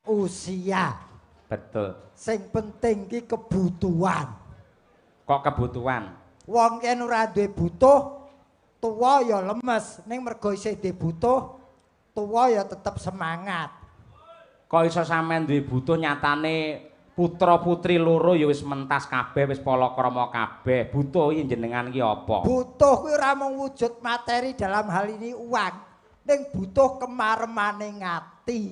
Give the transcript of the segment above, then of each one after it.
usia. Betul. Sing penting ki kebutuhan. Kok kebutuhan? Wong yen ora duwe butuh, tuwa ya lemes. Ning mergo isih dibutuh, tuwa ya tetep semangat. Kok iso sampean duwe butuh nyatane putra putri loro ya wis mentas kabeh, wis palakrama kabeh. Butuh iki jenengan ki apa? Butuh kuwi ora mung wujud materi dalam hal ini uang, ning butuh kemaremane ngati.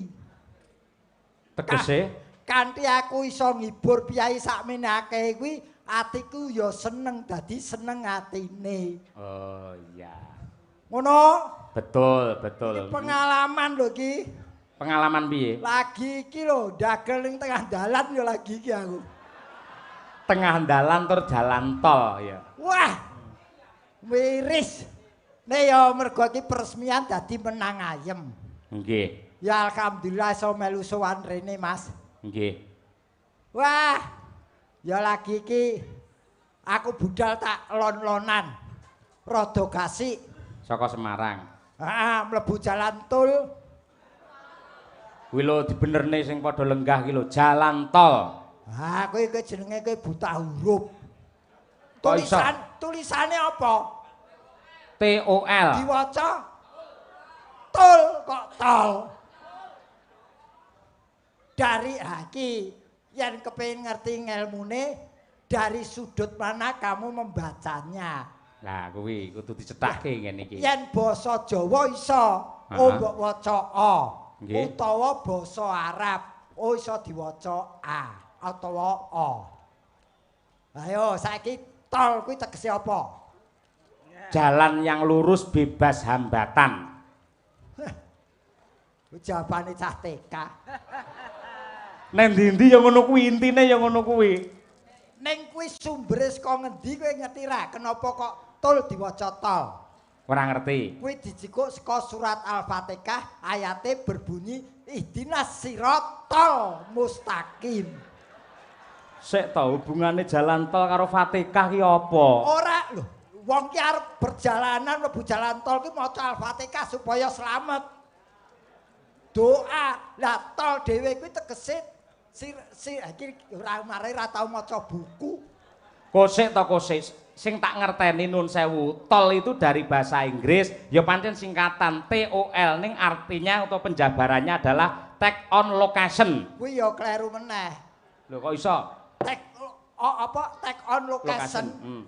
Tegese Kanthi aku iso ngibur piyai sakmene akeh kuwi atiku ya seneng dadi seneng atine. Oh iya. Ngono? Betul, betul. Iki pengalaman lho iki. Pengalaman piye? Lagi iki lho dagel ning tengah dalan ya lagi iki aku. Tengah dalan tur jalan tol ya. Wah. Miris. Nek ya mergo iki peresmian dadi menang ayem. Nggih. Ya alhamdulillah iso melu sowan rene, Mas. Nggih. Wah. Ya lagi iki aku budal tak lon-lonan. Rada gasik. Saka Semarang. Mlebu jalan tol. Kuwi lho dibenerne sing padha lenggah ki lho, jalan tol. Kuwi jenenge kuwi buta huruf. Kok iso? Tulisane apa? TOL. Diwaca tol kok tol. Dari iki yen kepengin ngerti ngelmune dari sudut mana kamu membacanya. Lah kuwi kudu dicethake ngene iki. Yen basa Jawa iso mbok waca A. Nggih. Utawa basa Arab iso diwaca A utawa O. Ayo saiki tol kuwi tegese apa? Jalan yang lurus bebas hambatan. Jawabane cah TK. Neng ndi-ndi ya ngono kuwi, intine ya ngono kuwi. Ning kuwi sumbere saka ngendi kowe ngerti ra? Kenapa kok tol diwaca tol? Ora ngerti. Kuwi dijikuk saka surat Al-Fatihah ayate berbunyi ihdinas siratal mustaqim. Sik to hubungane jalan tol karo Fatihah ki apa? Ora lho, wong ki arep perjalanan mlebu jalan tol ki maca Al-Fatihah supaya slamet. Doa. Lah tol dhewe kuwi tegese iki ora mare ra tau maca buku. Kosik to kosik. Sing tak ngerteni nun sewu, tol itu dari bahasa Inggris, ya pancen singkatan TOL ning artinya atau penjabarannya adalah take on location. Kuwi ya kleru meneh. Lho kok iso? Take on location.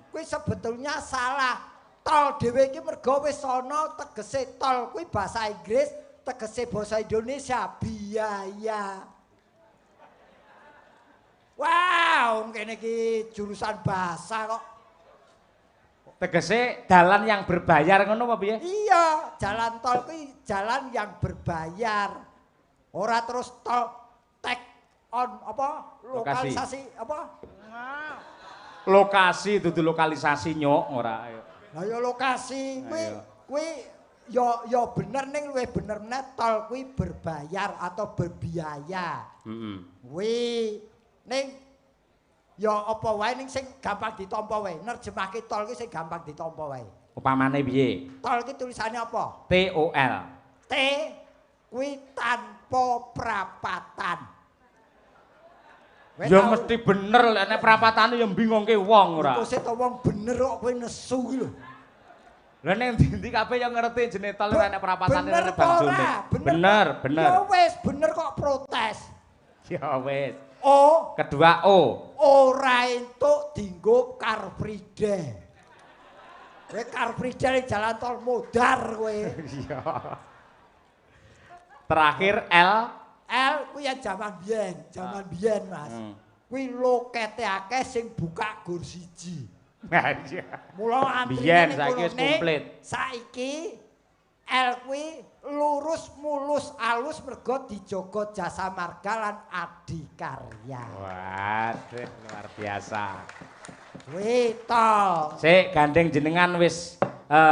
Kuwi sebetulnya salah. Tol dhewe iki mergo wis ana tegese tol kuwi bahasa Inggris, tegese basa Indonesia biaya. Wow, kene iki jurusan bahasa kok. Tegese dalan yang berbayar ngono apa piye? Iya, jalan tol kuwi jalan yang berbayar. Ora terus tol take on apa? Lokalisasi apa? Lokasi dudu lokalisasi nyok ora. Lah ya lokasi kuwi ya bener ning luwih bener meneh tol kuwi berbayar atau berbiaya. Kuwi ning ya apa wae ning sing gampang ditampa wae. Nerjemahke tol ki sing gampang ditampa wae. Upamane piye? Tol ki tulisane apa? TOL. T kuwi tanpa prapatan. Ya mesti bener lek nek prapatane ya mbingungke wong ora. Kok sik to wong bener kok kowe nesu ki lho. Lah nek ndi kabeh ya ngerti jenenge tol nek prapatane bener Bang Jone. Bener, bener. Ya wis bener kok protes. Ya wis. O Kedua O. Ora entuk dienggo Car Free Day. Kowe Car Free Day jalan tol modar kowe. Iya. Terakhir L. L kuwi ya jaman biyen, Mas. Kuwi lokete akeh sing buka gur siji. Mula antrine biyen saiki wis komplit. Saiki L kuwi lurus mulus alus mergo dijaga Jasa Marga lan Adikarya. Waduh, luar biasa. Kuwi tol. Sik gandeng jenengan wis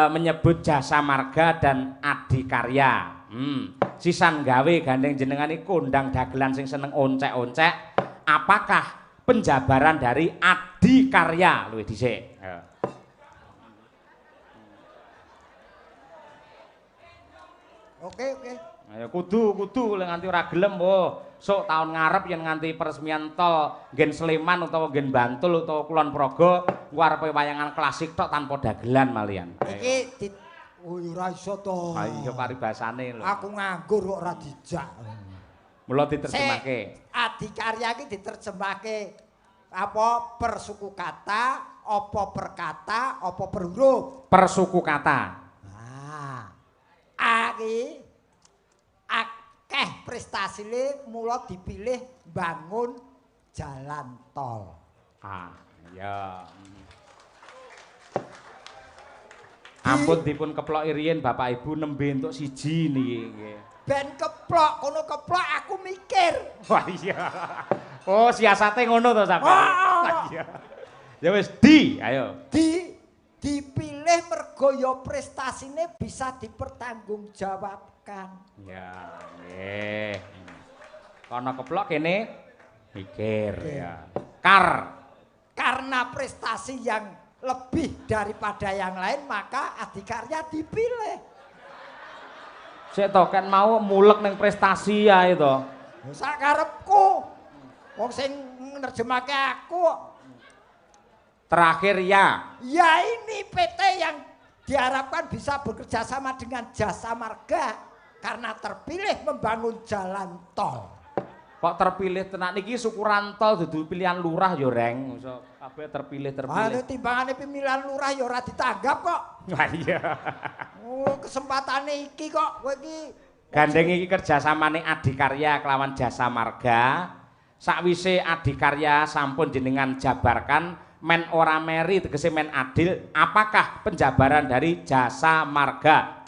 menyebut Jasa Marga dan Adikarya. Sisan gawe gandeng jenengan iku kondang dagelan sing seneng oncek-oncek. Apakah penjabaran dari Adikarya luwih dhisik? Oke. Ayo kudu lek nganti ora gelem sok taun ngarep yen nganti peresmian tol nggen Sleman utawa nggen Bantul utawa Kulon Progo engko arepe wayangan klasik tok tanpa dagelan malian. Iki ora iso to. Ha iya paribasane lho. Aku nganggur kok ora dijak. Mula diterjemahke. Adikarya iki diterjemahke apa persuku kata, apa perkata, apa per huruf? Persuku kata. Aki akeh prestasine mula dipilih bangun jalan tol. Ya. Ampun dipun keploki riyin Bapak Ibu nembe entuk siji niki nggih. Ben keplok, kono keplok aku mikir. Wah iya. Oh, siasate ngono to sampeyan. Iya. Ya wis ayo. Dipilih mergo ya prestasine bisa dipertanggungjawabkan. Ya, nggih. Kono keplok kene mikir ya. Karena prestasi yang lebih daripada yang lain maka adikarya dipilih. Sik to kan mau mulek ning prestasi ae to. Sak karepku. Wong sing nerjemake aku. Terakhir ya. Ya ini PT yang diharapkan bisa bekerja sama dengan Jasa Marga karena terpilih membangun jalan tol. Kok terpilih tenan niki syukuran tol dudu pilihan lurah ya, Reng. Iso kabeh terpilih. Anu timbangane pemilihan lurah ya ora ditanggap kok. Wah iya. Oh, kesempatane iki kok kowe iki gandeng iki kerjasamane Adikarya kelawan Jasa Marga. Sakwise Adikarya sampun jenengan jabarkan men ora meri tegese men adil, apakah penjabaran dari Jasa Marga?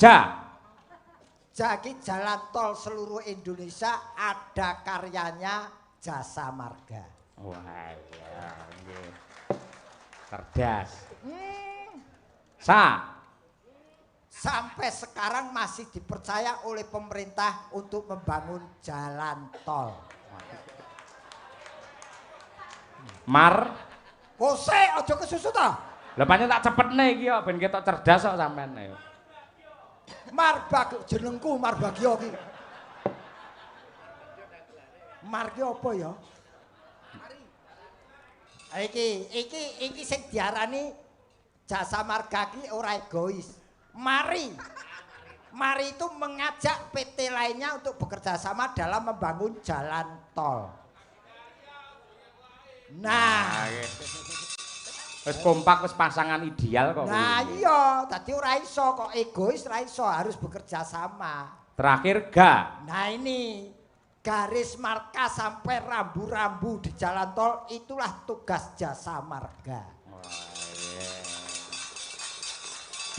Jadi jalan tol seluruh Indonesia ada karyanya Jasa Marga. Wah, ya nggih. Cerdas. Sampai sekarang masih dipercaya oleh pemerintah untuk membangun jalan tol. Kose aja kesusu to. Lah pancen tak cepetne iki kok ben ketok cerdas kok sampean ayo. Jenengku Marbagio iki. Margi apa ya? Iki sing diarani Jasa Marga iki ora egois. Mari itu mengajak PT lainnya untuk bekerja sama dalam membangun jalan tol. Nah, wis kompak wis pasangan ideal kok. Nah iya, dadi ora iso kok egois ora iso, harus bekerja sama. Terakhir Nah ini garis marka sampai rambu-rambu di jalan tol itulah tugas Jasa Marga.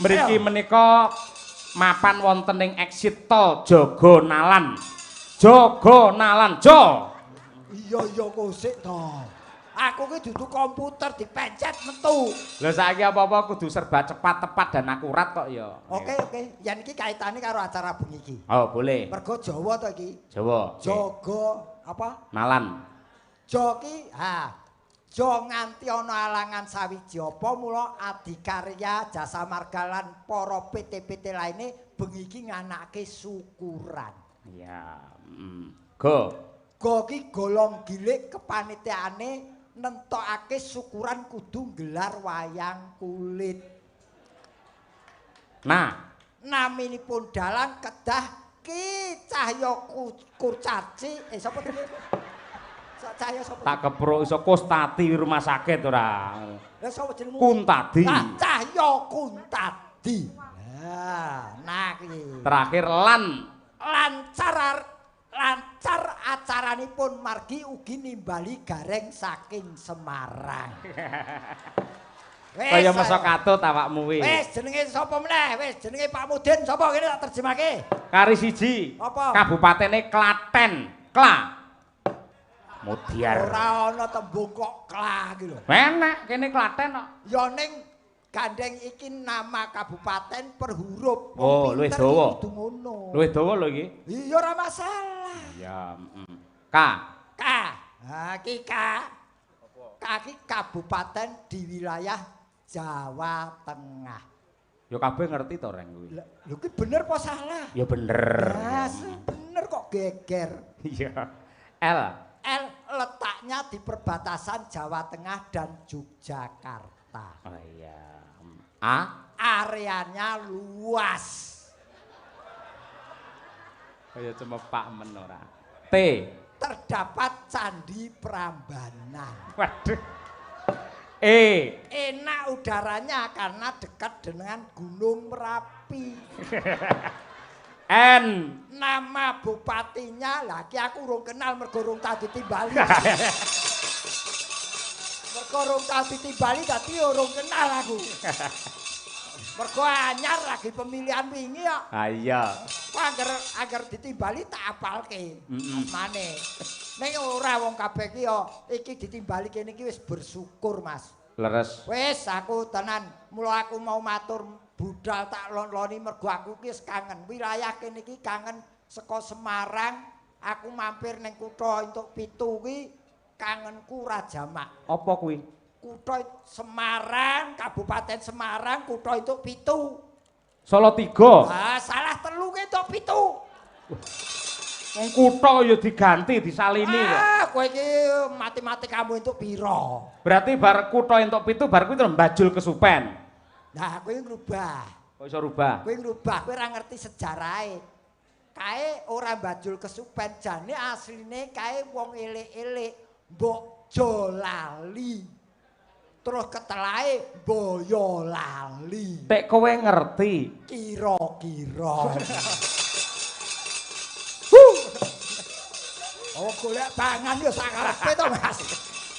Mriki menika mapan wonten ing exit tol Jogonalan. Iya kok sik to. Aku ki dudu komputer dipencet metu. Lah saiki apa-apa kudu serba cepat, tepat dan akurat kok ya. Oke. Yen iki kaitane karo acara bengi iki. Oh, boleh. Mergo Jawa to iki. Jawa. Jaga apa? Nalan. Jo ki jo nganti ana alangan sawiji apa mula Adikarya Jasa Marga lan para PT-PT lainne bengi iki nganake syukuran. Ya, Go ki golong gilik kepanitiaane nentokake syukuran kudu nggelar wayang kulit. Nah, naminipun dalang kedah Ki Cahya Kurcaci. Sapa jenenge? Cahya sapa? Tak kepruk iso Kostati rumah sakit ora. Lah sapa jenengmu? Kuntadi. Cahya Kuntadi. Nah iki. Terakhir lancar acaranipun margi ugi nimbali gareng saking Semarang. Kaya masa katut awakmu kuwi. Wis jenenge sapa meneh? Wis jenenge Pak Mudin sapa kene tak terjemahke. Kari siji. Apa? Kabupatene Klaten. Mudiar. Ora ana tembung kok Kla iki lho. Enak kene Klaten kok. Ya ning gandeng iki nama kabupaten per huruf. Oh, luwih dawa. Kudu ngono. Luwih dawa lho iki. Iya ora masalah. Ya, K. Ki K. K ki kabupaten di wilayah Jawa Tengah. Ya kabeh ngerti to Reng kuwi. Lho ki bener apa salah? Ya bener. Yes. geger. Iya. L. L letaknya di perbatasan Jawa Tengah dan Yogyakarta. Oh iya. A. Areanya luas. Kaya cuma Pak men ora. T. Terdapat Candi Prambanan. Waduh. E. Enak udaranya karena dekat dengan Gunung Merapi. N. Nama bupatinya lagi aku urung kenal mergo urung tau ditimbali. Mergo urung tau ditimbali dadi urung kenal aku. Mergo anyar lagi pemilihan wingi kok. Ah iya. Agar ditimbali tak apalke. Asmane. Ning ora wong kabeh ki yo iki ditimbali kene iki wis bersyukur, Mas. Leres. Wis aku tenan, mula aku mau matur budal tak lon-loni mergo aku ki kangen. Wilayah kene iki kangen saka Semarang, aku mampir ning kutha entuk pitu ki kangenku ora jamak. Apa kuwi? Kutha Semarang, Kabupaten Semarang, kutha entuk pitu. Solo 3. Ah, salah 3 ki entuk pitu. Wong kutha ya diganti, disalini kok. Ah, kowe iki matematika-mu entuk pira? Berarti bar kutha entuk 7 bar kuwi terus mbajul kesupen. Nah, kowe ngrubah. Kok iso rubah? Kowe ngrubah, kowe ora ngerti sejarahe. Kae ora mbajul kesupen, jane asline kae wong elek-elek, mbok Jolali. Terus ketelahe Boyolali. Tek kowe ngerti. Kira-kira. Oh, golek pangan ya sakarepe to, Mas.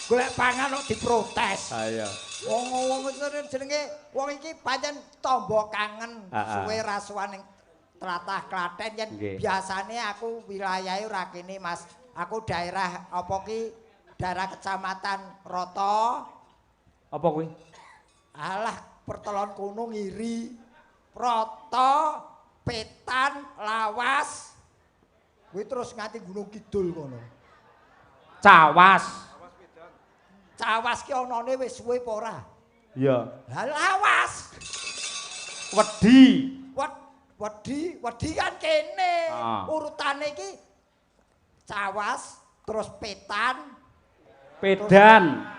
Golek pangan kok diprotes. Ah iya. Wong jenenge wong iki pancen tamba kangen suwe rasuan ning tlatah Klaten yen biasane aku wilayahe ora kene Mas. Aku daerah apa ki daerah kecamatan Roto. Apa kuwi? Alah pertelon kono ngiri. Roto, Petan, Lawas. Kuwi terus nganti Gunung Kidul kono. Cawas. Cawas ki anane wis suwe apa ora? Iya. Lah Lawas. Wedi. Wedi kan kene. Ah. Urutane iki Cawas, terus Petan, Pedan.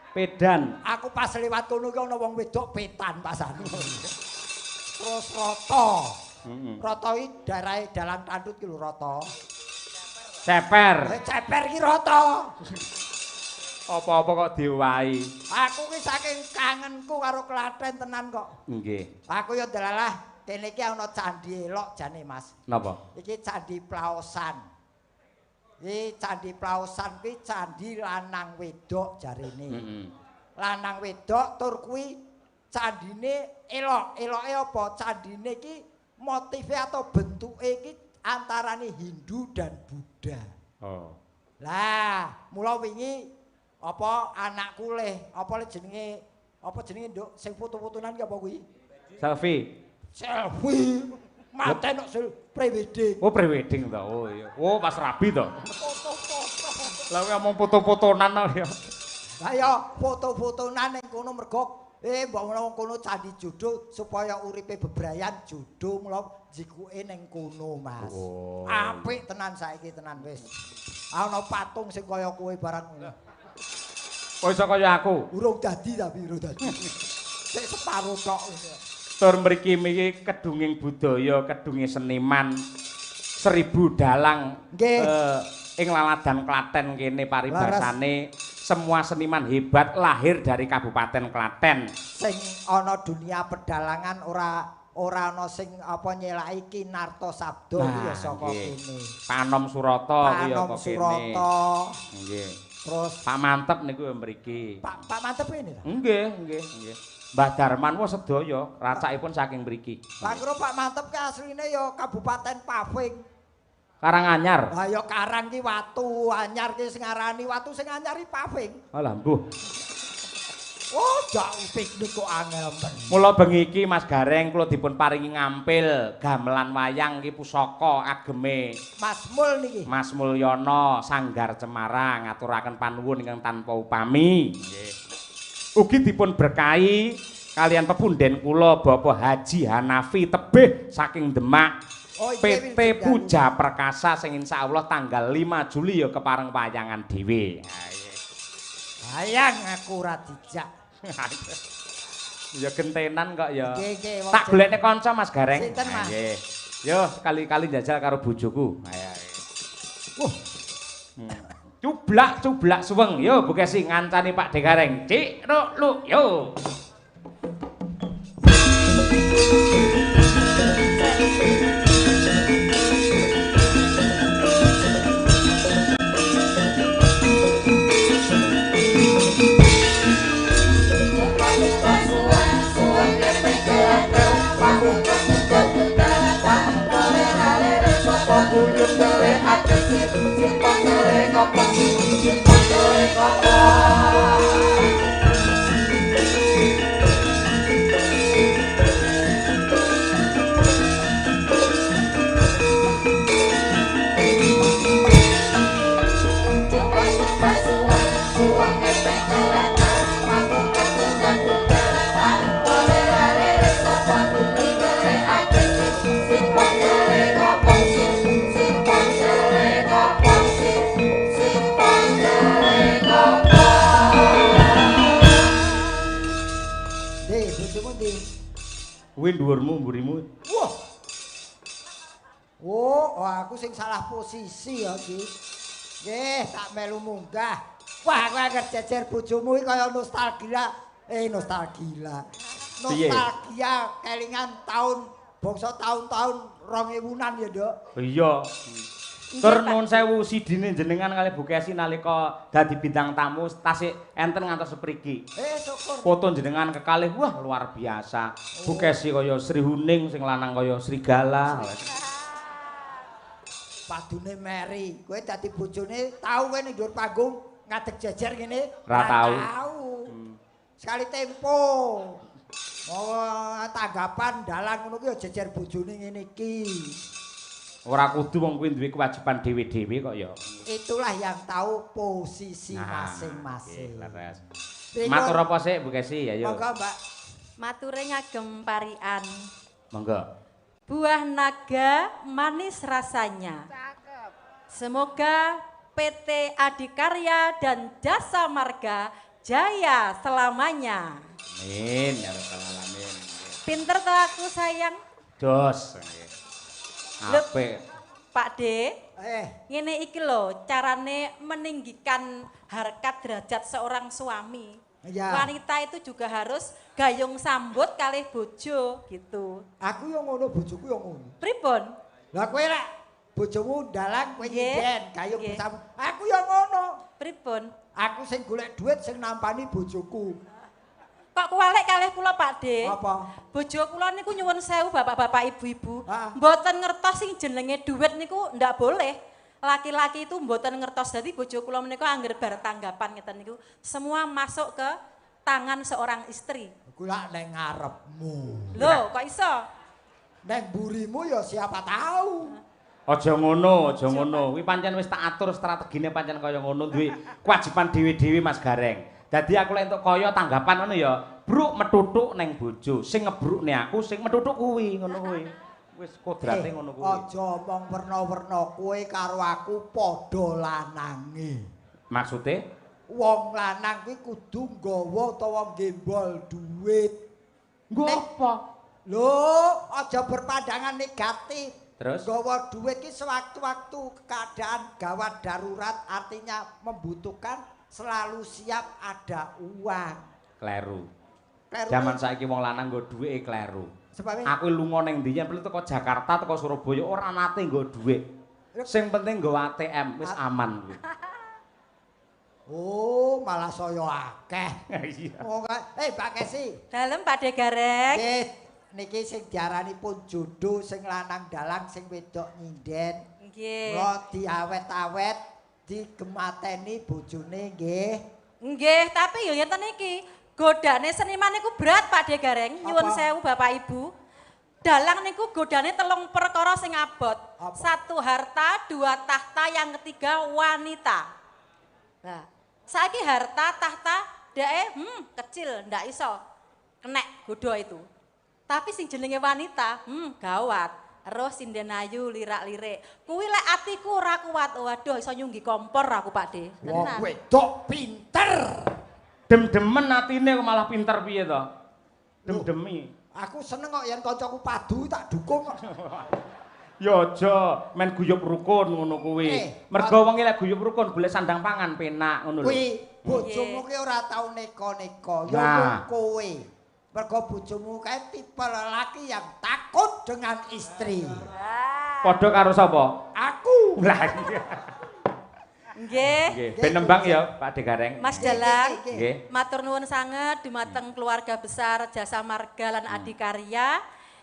Pedan. aku pas lewat kono ki ana wong wedok Petan pasane. Terus Roto. Roto iki daerah dalan tandut ki lho Roto. Ceper. Ceper ki Roto. Apa-apa kok diwahi. Aku ki saking kangenku karo Klaten tenan kok. Nggih. Aku ya delalah kene iki ana candi elok jane Mas. Napa? Iki Candi Plaosan. Iki Candi Plaosan kuwi candi lanang wedok jarene. Lanang wedok tur kuwi candine elok. Eloke apa? Candine iki motife atau bentuke iki antarane Hindu dan Buddha. Oh. Lah, mula wingi apa anakku leh, apa jenenge Nduk sing foto-fotonan ki apa kuwi? Selfie. Selfie. Maten kok prewedding. Oh, prewedding to. Oh iya. Oh, pas rabi to. Lah kowe ngomong foto-fotonan ya. Lah ya foto-fotonan ning kono mergo mbok menawa kono candi jodoh supaya uripe bebrayan jodoh mula jikuke ning kono, Mas. Oh. Apik tenan saiki tenan wis. Ana patung sing kaya kowe barang ngono. Kok iso kaya aku? Urung dadi tapi urung dadi. Sik separo tok. Tur mriki iki kedunging budaya, kedunge seniman 1000 dalang ing Laladan Klaten kene paribasane semua seniman hebat lahir dari Kabupaten Klaten. Sing ana dunia pedalangan ora ana sing apa nyelaki Kinarto Sabdo iki ya saka kene. Panom Surata iki ya kok kene. Surata. Nggih. Terus Pak Mantep niku mriki. Pak Mantep ini ta? Nggih. Mbah Darman wis sedaya racakipun saking mriki. Pak Kro Pak Mantep ki asline ya Kabupaten Paving. Karanganyar. Lah ya Karang ki watu, anyar ki sing arani watu sing anyar iki Paving. Alah mbuh. Oh, jauh piknik kok angel men. Mula bengi iki Mas Gareng kula dipun paringi ngampil gamelan wayang iki pusaka ageme Mas Mul niki. Mas Mulyono Sanggar Cemara ngaturaken panuwun ingkang tanpa upami. Nggih. Ugi dipun berkahi kalian pepunden kula Bapak Haji Hanafi Tebih saking Demak Oh, PT Puja Perkasa sing insyaallah tanggal 5 Juli ya kepareng wayangan dhewe. Hayang aku ora dijak. Ya gentenan kok ya. Nggih, Tak golekne kanca Mas Gareng. Sinten, Mas? Nggih. Yo sekali-kali njajal karo bojoku. Cublak suweng. Yo Bukesi ngancani Pak De Gareng. Cik, lu, yo. Kuwi dhuwurmu mburimu. Wah. Oh, aku sing salah posisi ya iki. Nggih, tak melu munggah. Wah, aku anggere jejer bojomu iki kaya nostalgia. Nostalgia kelingan tahun bangsa tahun-tahun 2000-an ya, Nduk. Iya. Tur nuwun sewu sidine jenengan kalih Bukesi nalika dadi bintang tamu tasik enten ngantos sepriki. Syukur. Foto jenengan kekalih wah luar biasa. Bukesi kaya Sri Huning sing lanang kaya Srigala. Padune Mary, kowe dadi bojone tau kowe ning dhuwur panggung ngadeg jejer ngene? Ora tau. Sekali tempo. Oh, tanggapan dalan ngono kuwi ya jejer bojone ngene iki. Ora kudu wong kuwi duwe kewajiban dhewe-dhewe kok ya. Itulah yang tahu posisi masing-masing. Matur apa sik Bu Kesi ya yo. Monggo, Mbak. Mature ngagem parian. Monggo. Buah naga manis rasanya. Semoga PT Adikarya dan Jasa Marga jaya selamanya. Amin ya rabbal alamin. Pinter to aku sayang. Jos. Apik. Pak D, ngene iki lho carane meninggikan harkat derajat seorang suami. Ya. Wanita itu juga harus gayung sambut kalih bojo gitu. Aku yo ngono, bojoku yo ngono. Pripun? Lah kowe lek bojomu dalang kowe nyinden gayung Nggih. bersama. Aku yo ngono. Pripun? Aku sing golek duit sing nampani bojoku. Kok kuwalek kalih kula Pak D? Apa? Bojo kula niku nyuwun sewu bapak-bapak ibu-ibu. Ah. Mboten ngertos sing jenenge duit niku ndak boleh. Laki-laki itu mboten ngertos. Dadi bojo kula menika angger bar tanggapan ngeten niku semua masuk ke tangan seorang istri. Aku lak nang ngarepmu. Lho, kok iso? Nang burimu ya siapa tahu. Aja ngono, aja ngono. Kuwi pancen wis tak atur strategine pancen kaya ngono duwe kewajiban dhewe-dhewe Mas Gareng. Dadi aku lek entuk kaya tanggapan ngono ya, bruk metutuk neng bojo. Sing ngebrukne aku sing metutuk kuwi, ngono kuwi. Wis kodrate ngono kuwi. Aja omong werna-werna kowe karo aku padha lanange. Maksude? Wong lanang kuwi kudu nggawa utawa gembol duit. Nggo apa? Lho, aja berpandangan negatif. Terus? Nggawa duit ki sewaktu-waktu keadaan gawat darurat artinya membutuhkan selalu siap ada uang. Kleru. Kleru Zaman saiki wong lanang nggo dhuwite kleru. Sebabnya Aku lunga ning ndi yen teko Jakarta teko Surabaya ora nate nggo dhuwit. Sing penting nggo ATM wis aman kuwi. oh, malah saya akeh. Iya. Oh, Pak Kesi. Dalem Pak De Gareng. Nggih, niki sing diaranipun jodoh sing lanang dalang sing wedok nyinden. Nggih. Mula diawet-awet digemateni bojone nggih. Nggih, tapi yo ngeten iki. Godane seniman niku berat Pak De Gareng. Nyuwun Apa? sewu Bapak Ibu. Dalang niku godane 3 perkara sing abot. Apa? 1 harta, 2 tahta, yang ketiga wanita. Nah, saiki harta, tahta, dheke kecil, ndak iso kenek godo itu. Tapi sing jenenge wanita, gawat. Roh sinden ayu lirak-lirik. Kuwi lek atiku ora kuat. Waduh iso nyunggi kompor aku Pakde. Wong wedok pinter. Dem-demen atine kok malah pinter piye to? Dem-demi. Aku seneng kok yen kancaku padu tak dukung kok. Ya aja men guyub rukun ngono kuwi. Mergo wong lek guyub rukun golek sandang pangan penak ngono lho. Kuwi bojomu ki ora tau neko-neko, ya kowe. Mergo bojomu kae tipe lelaki yang takut dengan istri. Padha karo sapa? Aku. Lah iya. Nggih. Ben nembang ya Pak De Gareng. Mas Dalang, Nggih. matur nuwun sanget dumateng keluarga besar Jasa Marga lan Adikarya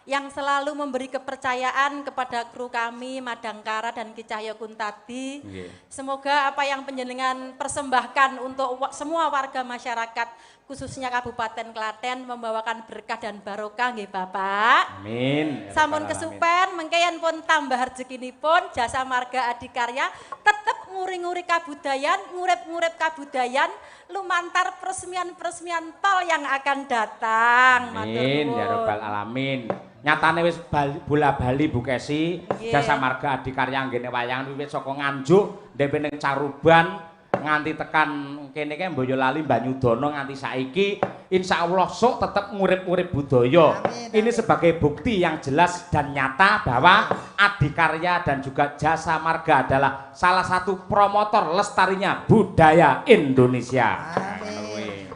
yang selalu memberi kepercayaan kepada kru kami Madangkara dan Ki Cahyo Kuntadi. Semoga apa yang panjenengan persembahkan untuk semua warga masyarakat khususnya Kabupaten Klaten membawakan berkah dan barokah nggih Bapak. Amin. Sampun kesupen mengke yen pun tambah rezekinipun Jasa Marga Adikarya tetep nguri-nguri kabudayan, ngurip-ngurip kabudayan lumantar peresmian-peresmian tol yang akan datang. Amin ya rabbal alamin. Nyatane wis bola bali Bu Kesi, Jasa Marga Adikarya nggene wayangan wiwit saka Nganjuk, ndhewe ning Caruban nganti tekan kene ke Boyolali Banyudana nganti saiki insyaallah sok tetep ngurip-urip budaya. Ini sebagai bukti yang jelas dan nyata bahwa Adikarya dan juga Jasa Marga adalah salah satu promotor lestarinya budaya Indonesia. Amin.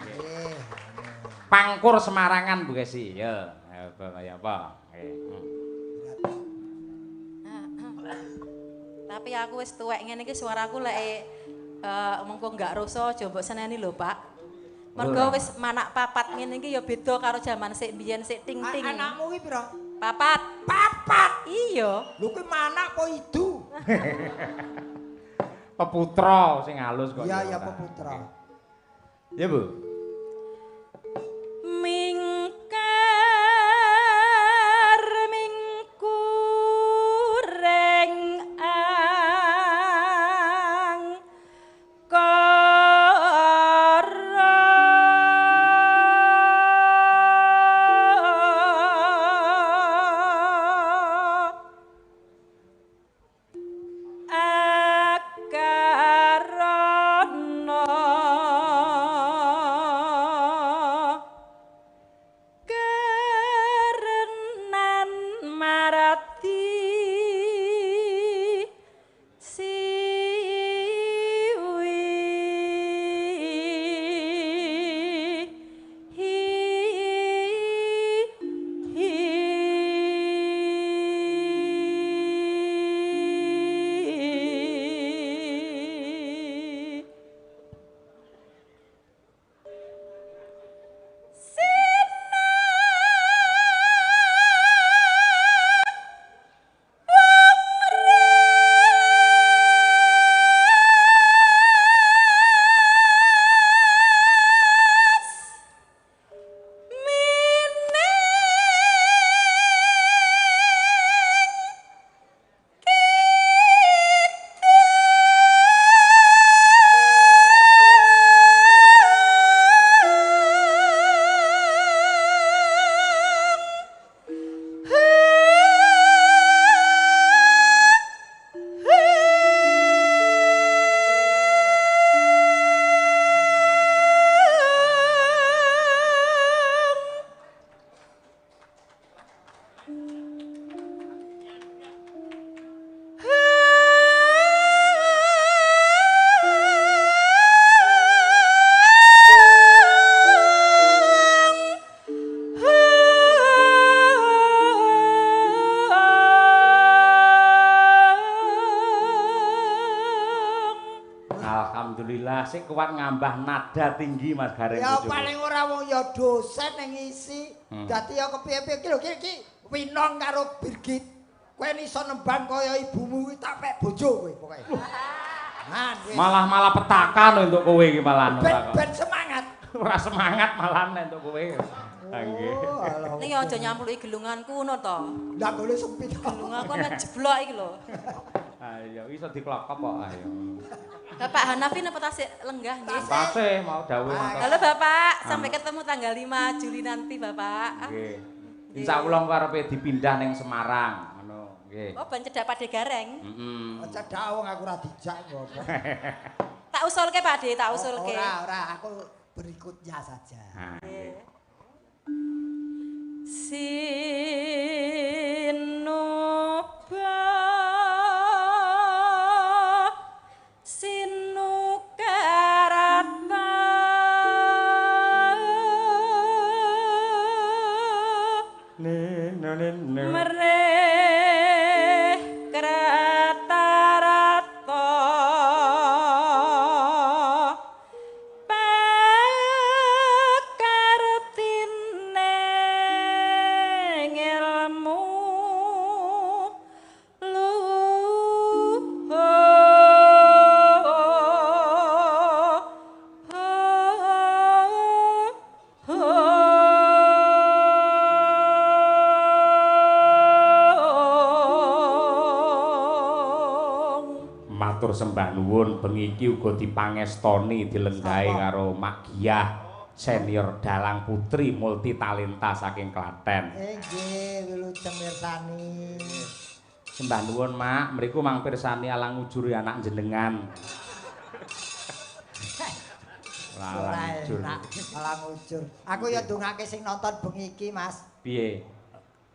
Pangkur Semarangan Bu Kesi. Ya, apa? Tapi aku wis tuwek ngene iki suaraku lek mengko enggak rasa aja mbok seneni lho, Pak. Mergo wis manak papat ngene iki ya beda karo jaman sik biyen sik ting-ting. Anakmu ki pira? Papat. Papat. Iya. Lho kuwi manak apa idu? Peputra sing halus kok. Iya, ya peputra. Ya, Bu. Sik kuat ngambah nada tinggi Mas Gareng. Ya paling ora wong ya dosen yang ngisi. Dadi ya kepiye-piye ki lho ki Winong karo Birgit. Kowe iso nembang kaya ibumu kuwi tak pek bojo kowe pokoke. Malah petakan untuk kowe iki malahan ora kok. Ben semangat. Ora semangat malahan untuk kowe. Nggih. Ning aja nyampluki gelunganku ngono to. Ndak boleh sempit. Gelunganku nek jeblok iki lho. Ayo iso diklokop kok ayo. Bapak Hanafi napa tasik lenggah nggih? Tasih mau dawuh mantap. Halo Bapak, sampai ketemu tanggal 5 Juli nanti Bapak. Nggih. Insyaallah karepe dipindah ning Semarang ngono. Nggih. Oh, ban cedak Pakde Gareng. Cedak wong aku ora dijak kok. Tak usulke Pakde, tak usulke. Ora, aku berikutnya saja. Matur sembah nuwun bengi iki uga dipangestoni dilenggahi karo Mak Giyah senior dalang putri multi talenta saking Klaten. Nggih, wilujeng mirsani. Sembah nuwun Mak, mriku mang pirsani alang ujuri anak jenengan. Alang ujur. Aku ya ndongake sing nonton bengi iki, Mas. Piye?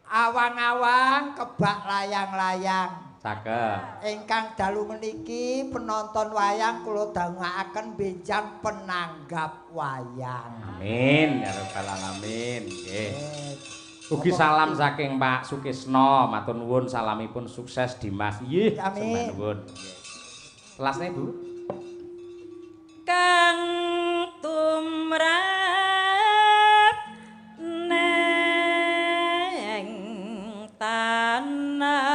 Awang-awang kebak layang-layang. Cakep. Ingkang dalu meniki penonton wayang kula dangakaken benjang penanggap wayang. Amin ya rabbal alamin. Nggih. Ugi salam saking Pak Sukisno, matur nuwun salamipun sukses Dimas. Nggih, sembah nuwun. Kelasne Bu. Kang tumrap neng tanah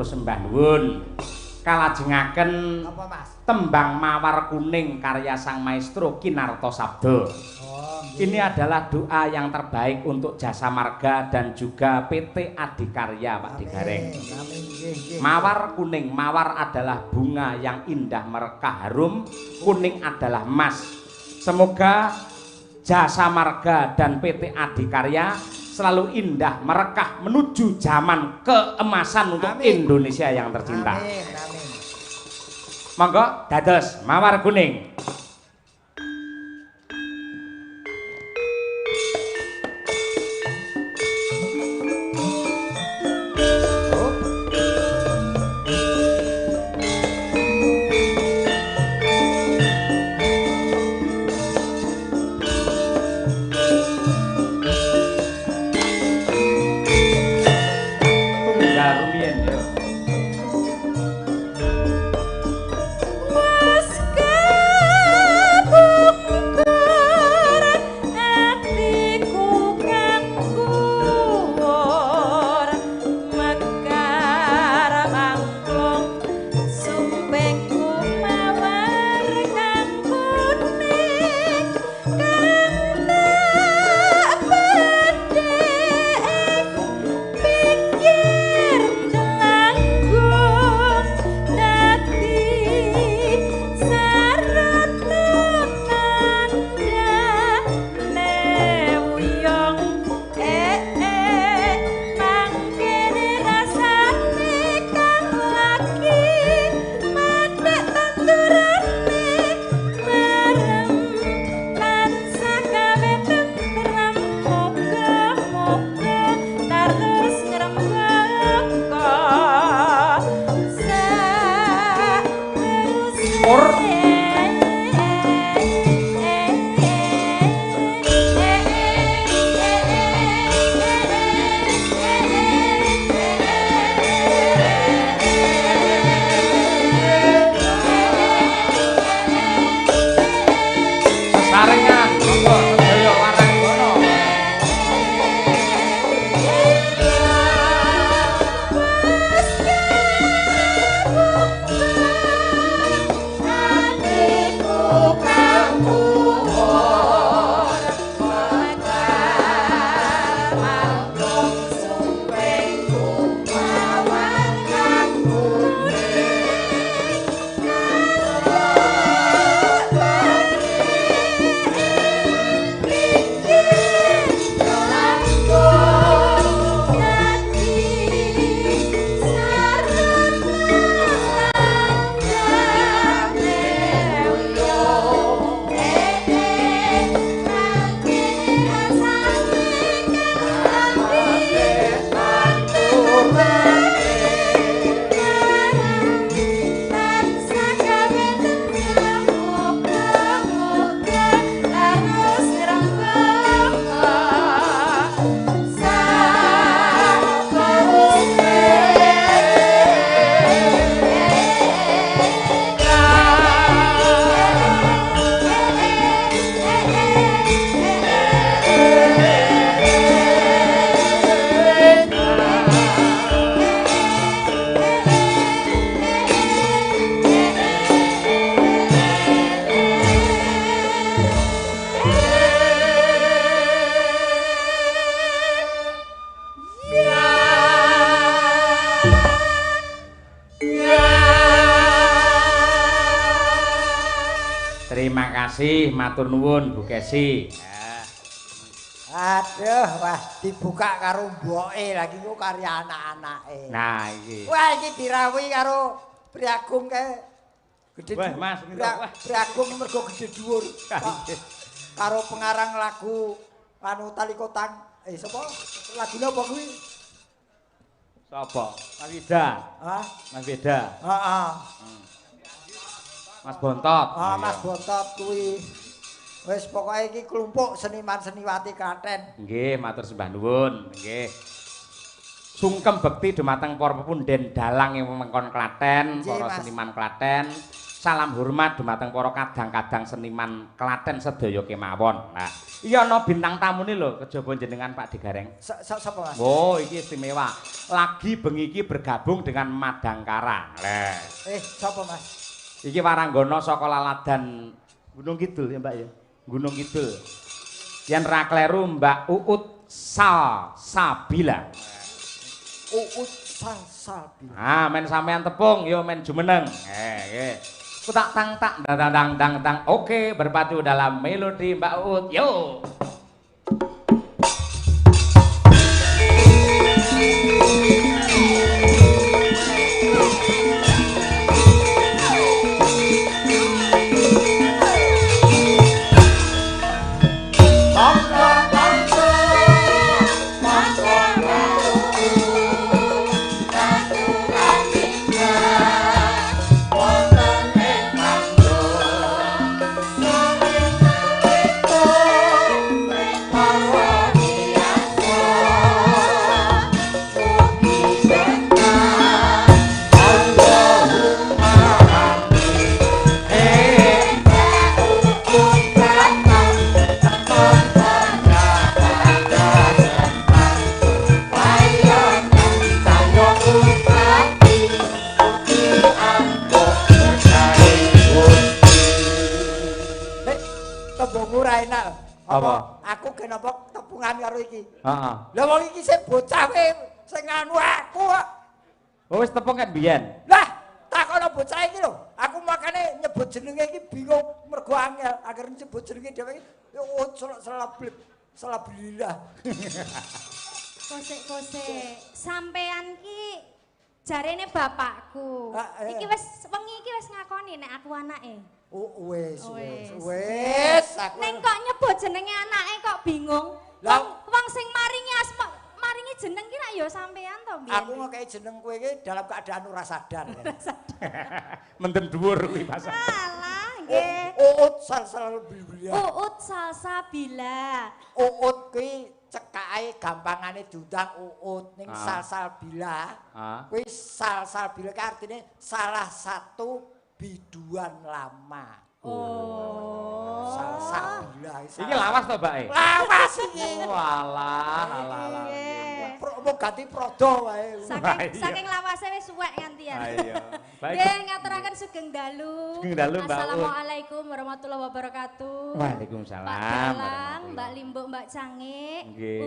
sembah nuwun kalajengaken apa Mas? Tembang Mawar Kuning karya sang maestro Kinarto Sabdo. Ini adalah doa yang terbaik untuk Jasa Marga dan juga PT Adikarya Pak Digareng. Mawar kuning, mawar adalah bunga yang indah merekah harum, kuning adalah emas. Semoga Jasa Marga dan PT Adikarya selalu indah merekah menuju zaman keemasan untuk Indonesia yang tercinta. Monggo dados Mawar Kuning. Mas kasih, matur nuwun Bu Kesi. Aduh, wah dibuka karo mboke lagi ku karo anak-anake. Nah, iki. Wah, iki dirawuhi karo Priagung kae. Gede Wah, Mas, Priagung mergo gede dhuwur. Karo pengarang lagu anu Tali Kotang. Sapa? Lagune apa kuwi? Sapa? Mas Wida. Hah? Mas Wida. Heeh. Mas Bontot. Ah, Mas Bontot kuwi. Wis pokoke iki kelompok seniman-seniwati Klaten. Nggih, matur sembah nuwun. Nggih. Sungkem bekti dumateng para pepunden dalang ing wewengkon Klaten, para seniman Klaten. Salam hormat dumateng para kadang-kadang seniman Klaten sedaya kemawon. Nah, iya ana bintang tamune lho kejaba jenengan Pak Digareng. Sapa Mas? Oh, iki istimewa. Lagi bengi iki bergabung dengan Madangkara. Lah. Sapa Mas? Iki Waranggana saka Laladan Gunung Kidul ya, Mbak ya. Gunung Kidul. Yen ra kleru Mbak Uut Salsabila. Uut Salsabila. Ah, men sampean tepung yo men jumeneng. Nggih. Ku tak tang dang dang. Oke, berpadu dalam melodi Mbak Uut. Yo. Apa? Aku kenapa tepungan karo iki? Heeh. Lah wong iki sing bocah we sing anu aku kok. Oh wis tepung kan biyen. Lah, takono bocah iki lho. Aku makane nyebut jenenge iki bingung mergo angel. Akhire nyebut jenenge dhewe iki selablillah. Kosek-kosek. Sampean ki jarene bapakku. Iki wis wengi iki wis ngakoni nek aku anake. Wis. Ning kok nyebut jenenge anake kok bingung. Wong sing maringi maringi jeneng ki nek ya sampean to mbiyen. Aku ngekeki jeneng kowe iki dalam keadaan ora sadar. Menden dhuwur kuwi Mas. Alah, nggih. Uut Salsabila. Uut Salsabila. Uut kuwi cekake gampangane diundang Uut ning Salsabila. Kuwi Salsabila ki artine salah satu biduan lama. Oh. Salsabila. Iki lawas to, Mbak? Lawas iki. Walah. Mau ganti prodo wae. Saking lawase wis suwek ngantian. Iya. Nggih, ngaturaken sugeng dalu. Sugeng dalu, Mbak. Assalamualaikum warahmatullahi wabarakatuh. Waalaikumsalam. Pak Dalang, Mbak Limbuk, Mbak Cangik.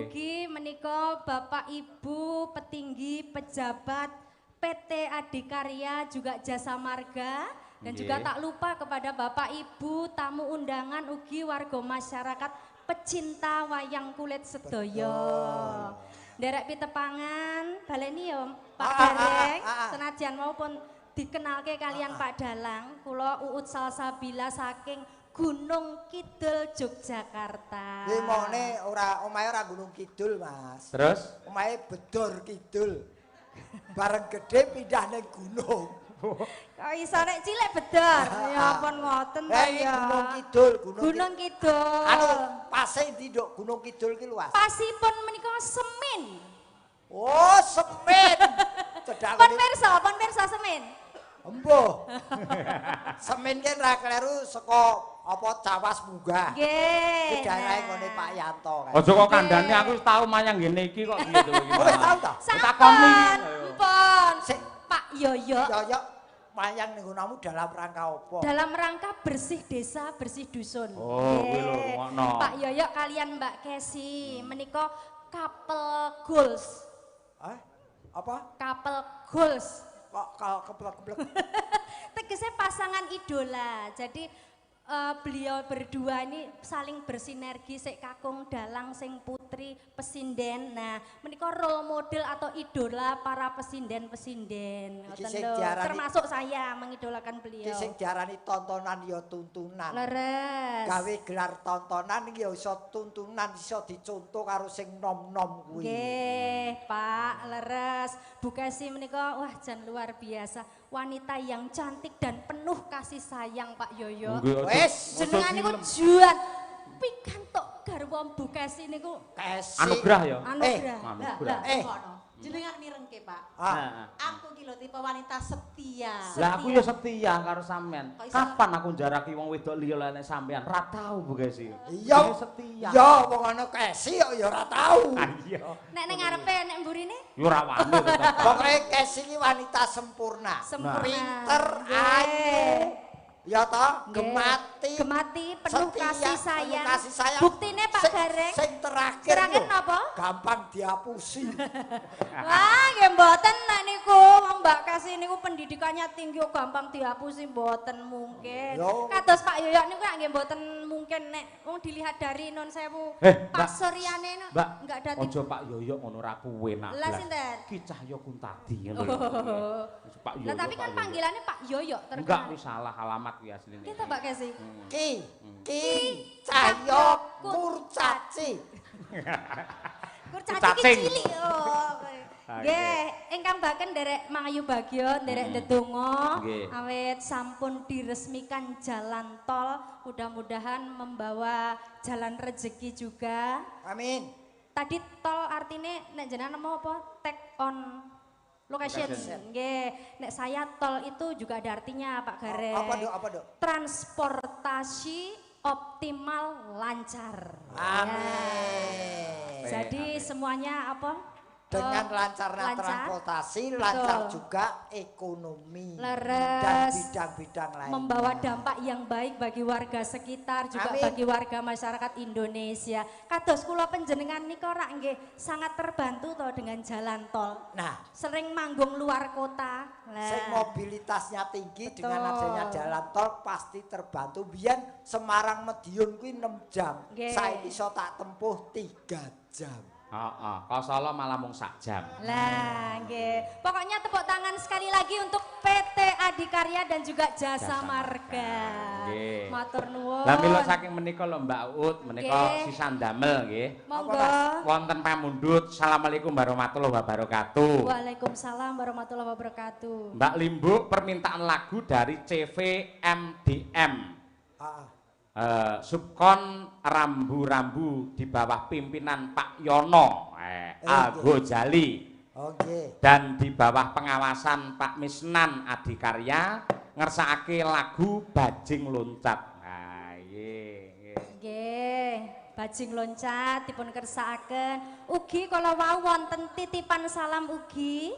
Ugi menika Bapak Ibu petinggi pejabat PT Adikarya juga Jasa Marga dan juga tak lupa kepada Bapak Ibu tamu undangan ugi warga masyarakat pecinta wayang kulit sedaya. Nderek pitepangan baleni ya Pak Gareng senajan maupun dikenalke kalian Pak Dalang kula Uut Salsabila saking Gunung Kidul Yogyakarta. Nggih mone omahe ora Gunung Kidul, Mas. Terus omahe Bedor Kidul. Bareng gede pindah ning gunung. Kok iso nek cilik Bedor? Ya ampun ngoten to ya. Gunung Kidul, Gunung Kidul. Anu pase ndi, Nduk? Gunung Kidul ki luas. Pasipun menika Semin. Oh, Semin. Cedak pun pirsa Semin. Embuh. Semin ki ra kleru saka apa Cawas Munggah. Nggih. Ki daerahe ngene Pak Yanto kan. Aja kok kandhane aku wis tau mayang ngene iki kok gitu iki. Wis tau ta? Takoni. Mpun. Pak Yoyo. Yoyo mayang ning gonamu dalam rangka apa? Dalam rangka bersih desa, bersih dusun. Oh, kuwi lho ngono. Pak Yoyo kalian Mbak Kesi menika couple goals. Apa? Couple goals. Kok keplek-keplek. Tegese pasangan idola. Jadi beliau berdua ini saling bersinergi sik kakung dalang sing putri pesinden. Nah, menika role model atau idola para pesinden-pesinden. Termasuk saya mengidolakan beliau. Iki sing diarani tontonan ya tuntunan. Leres. Gawe gelar tontonan ya iso tuntunan, iso dicontoh karo sing nom-nom kuwi. Nggih, Pak, leres. Bu Kesi menika wah jan luar biasa. Wanita yang cantik dan penuh kasih sayang Pak Yoyo. Wes, jenengan niku juan pikantuk garwa Bu Kesi niku anugerah ya. Anugerah. Jenengan mirengke, Pak. Ah. Aku ki lho tipe wanita setia. Lah aku ya setia karo sampean. Kapan aku jaraki wong wedok liya lene sampean? Ra tau Bu Kesi. Iya setia. Ya wong ana Kesi kok ya ora tau. Iya. Nek ning ngarepe nek mburine Ya ora wani tetep. Pokoke Kesi iki wanita sempurna. Pinter, ayu. Ya toh, gemati penuh setia, kasih kasih sayang. Buktine Pak Gareng. Sing terakhir Terakhir napa? Gampang dihapusi. Wah, nggih mboten nek niku wong Mbak Kasih niku pendidikannya tinggi kok gampang dihapusi mboten mungkin. Kados Pak Yoyo niku nggih mboten mungkin nek wong dilihat dari non sewu Pak Suryane enggak ada Ojo Pak Yoyo ngono ra kuwe nak. Lah sinten? Ki Cahyo Kuntadi ngono. Pak Yoyo. Lah tapi kan panggilannya Pak Yoyo terkenal. Enggak wis salah alamat kuwi asline. Kita Mbak Kasih. Ki Cahyo Kurcaci. Kurcaci cilik. Nggih, ingkang baken nderek Mangayu Bagyo, nderek ndedonga awit sampun diresmikan jalan tol, mudah-mudahan membawa jalan rezeki juga. Amin. Tadi tol artinya nek jenengan mau apa? Take on location. Nggih, nek saya tol itu juga ada artinya Pak Gareng. Apa, Dok? Transportasi optimal lancar. Amin. Jadi semuanya apa? Dengan lancarnya transportasi, lancar juga ekonomi. Leres. Dan bidang-bidang lain. Membawa dampak yang baik bagi warga sekitar, juga bagi warga masyarakat Indonesia. Kados kula panjenengan nika rak nggih sangat terbantu toh dengan jalan tol. Nah, sering manggung luar kota. Sing mobilitasnya tinggi dengan adanya jalan tol pasti terbantu. Biyen Semarang Madiun kuwi 6 jam. Saiki iso tak tempuh 3 jam. Heeh, kok Solo malah mung 1 jam. Lah, nggih. Pokoknya tepuk tangan sekali lagi untuk PT Adikarya dan juga Jasa Marga. Nggih. Matur nuwun. Lah mila saking menika lho Mbak Ut, menika sisan damel nggih. Monggo. Wonten pamundhut. Assalamualaikum warahmatullahi wabarakatuh. Waalaikumsalam warahmatullahi wabarakatuh. Mbak Limbu, permintaan lagu dari CVMDM. Subkon rambu-rambu di bawah pimpinan Pak Yono Al-Ghazali dan di bawah pengawasan Pak Misnan Adikarya ngersakake lagu Bajing Loncat. Nah, nggih. Bajing Loncat dipun kersakaken. Ugi kala wau wonten titipan salam ugi.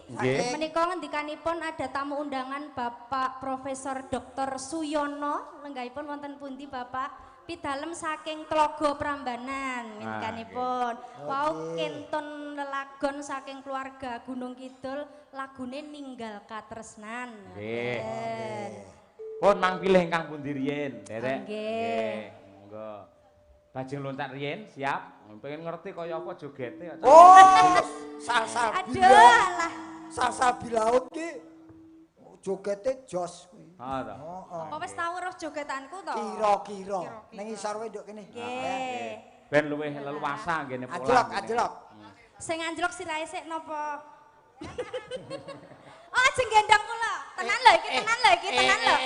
Menika ngendikanipun ada tamu undangan Bapak Profesor Dr. Suyono. Lenggahipun wonten pundi Bapak? Pidalem saking Tlaga Prambanan ngendikanipun. Wau kentun lelagon saking keluarga Gunung Kidul lagune Ninggal Katresnan. Nggih. Pun mang pilih ingkang pundi riyin, Derek? Nggih. Monggo. Bajing Loncat riyen siap. Pengen ngerti kaya apa jogete. Oh, salsa. Aduh lah. Salsa bilaut ki jogete jos kuwi. Heeh. Apa wis tau roh jogetanku to? Kira-kira. Ning isor wae nduk kene. Nggih. Ben luwih leluasa ngene pola. Anjlok. Sing anjlok sirahe sik napa? Oh, sing gendong kula. Tenan lho iki, tenan lho.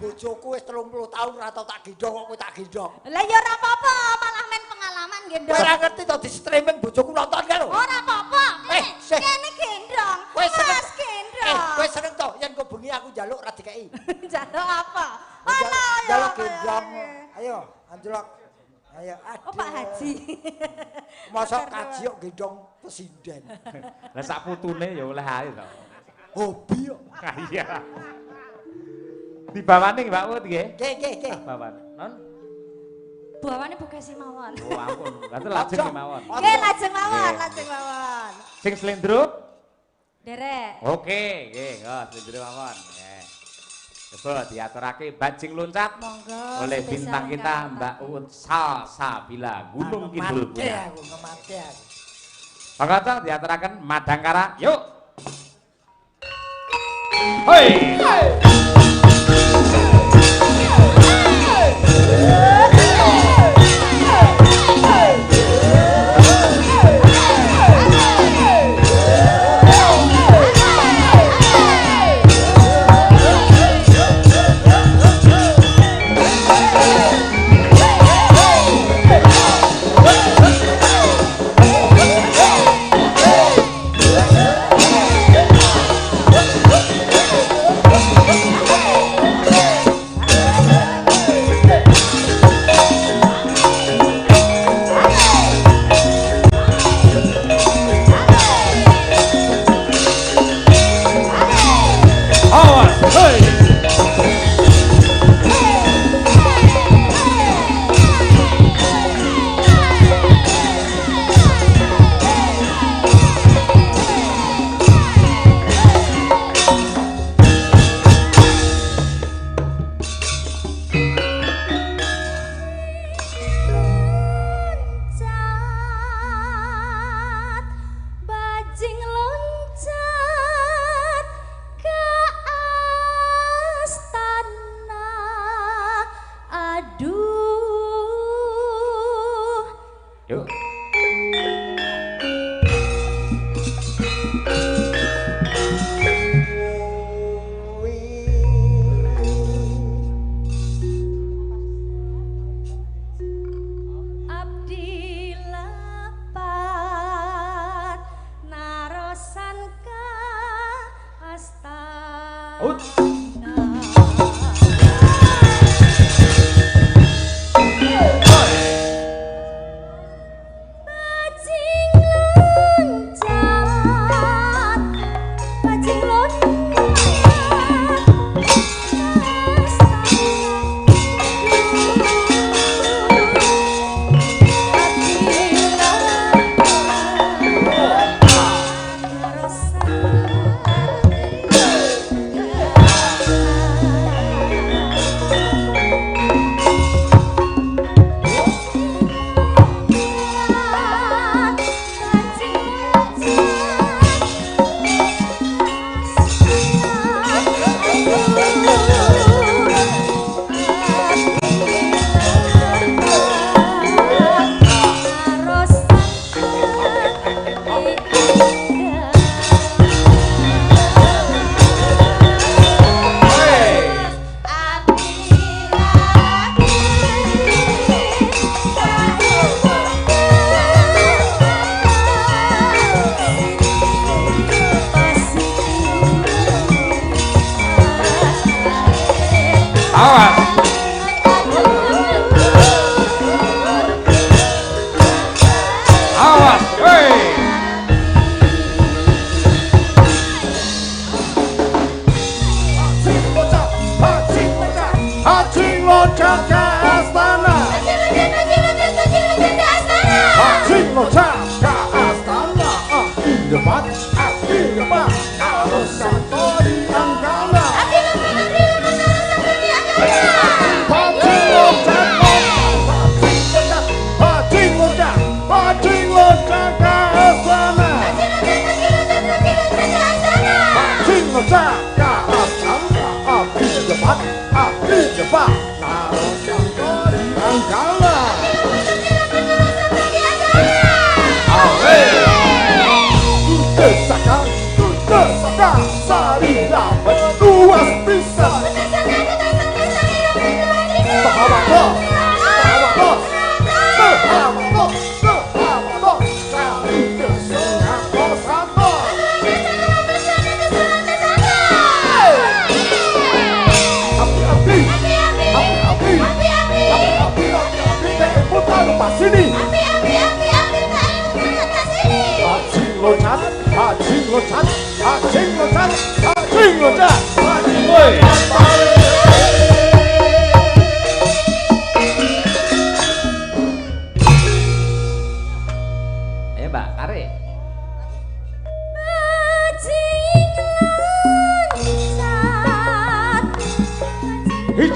Bojoku wis 30 tahun ora tau tak gendong kok kowe tak gendong. Lah ya ora apa-apa, malah men pengalaman gendong. Kowe ora ngerti to di streaming bojoku nonton kan lho. Ora apa-apa. Kene gendong. Mas gendong. Kowe seneng to yen kok bengi aku njaluk ora dikeki. Njaluk apa? Ono ya. Njaluk gendong. Ayo, anjlok. Ayo, aduh. Oh, Pak Haji. Mosok kaji kok gendong presiden. Lah sak putune ya oleh ae to. Hobi kok. Iya. Dibawane Mbak Ut nggih? Nggih. Bawan. Non? Bawane Bukesi mawon. Oh ampun, berarti lajeng mawon. Nggih, lajeng mawon. Sing slendro? Derek. Oke, nggih, slendro mawon. Nggih. Coba diaturake bajing loncat Monggo. oleh bintang kita Mbak Uut Salsabila Gunung Kidul punya. Aku ngemate aku. Monggo diaturaken Madangkara. Yuk. Hoi.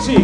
siji.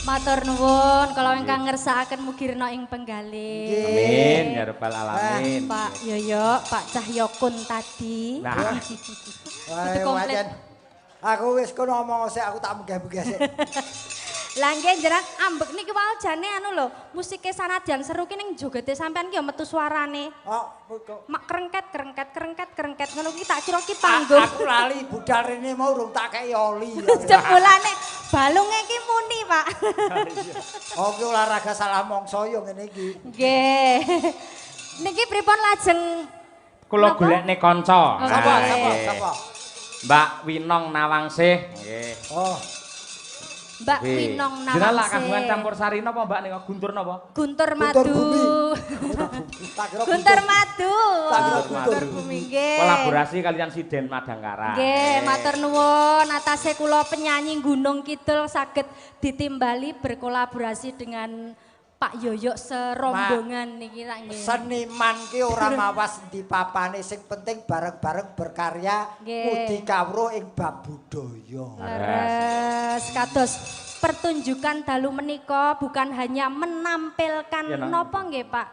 Matur nuwun, kalau ingkang ngersakaken mugi rena ing penggalih. Amin ya rabbal alamin. Pak Yoyo, Pak Cahyokun tadi. Nah, Wae wajan. Aku wis kono ngomong sik aku tak megah-megah sik. Lah nggih jenengan ambek niki wae jane anu lho, musike sanadyan seru ki ning jogete sampean ki ya metu suarane. Oh, kok. Mak krengket ngono ki tak kira ki panggung. Aku lali budal rene mau urung tak kei oli. Jebulane balunge ki muni, Pak. Oh, ki olahraga salah mongso yo ngene iki. Nggih. Niki pripun lajeng kula golekne kanca. Sapa? Mbak Winong Nawangsih. Nggih. Oh. Mbak Winong Nawangsih. Jenengan lak kagungan campur sari napa Mbak nika Guntur napa? Guntur Madu. Guntur Madu. Guntur Bumi nggih. Kolaborasi kalian Siden Madangkara. Nggih, matur nuwun atase kula penyanyi Gunung Kidul saged ditimbali berkolaborasi dengan Pak Yoyo serombongan niki tak nggih. Seniman ki ora mawas di papane sing penting bareng-bareng berkarya mugi kawruh ing bab budaya. Leres kados pertunjukan dalu menika bukan hanya menampilkan napa nggih Pak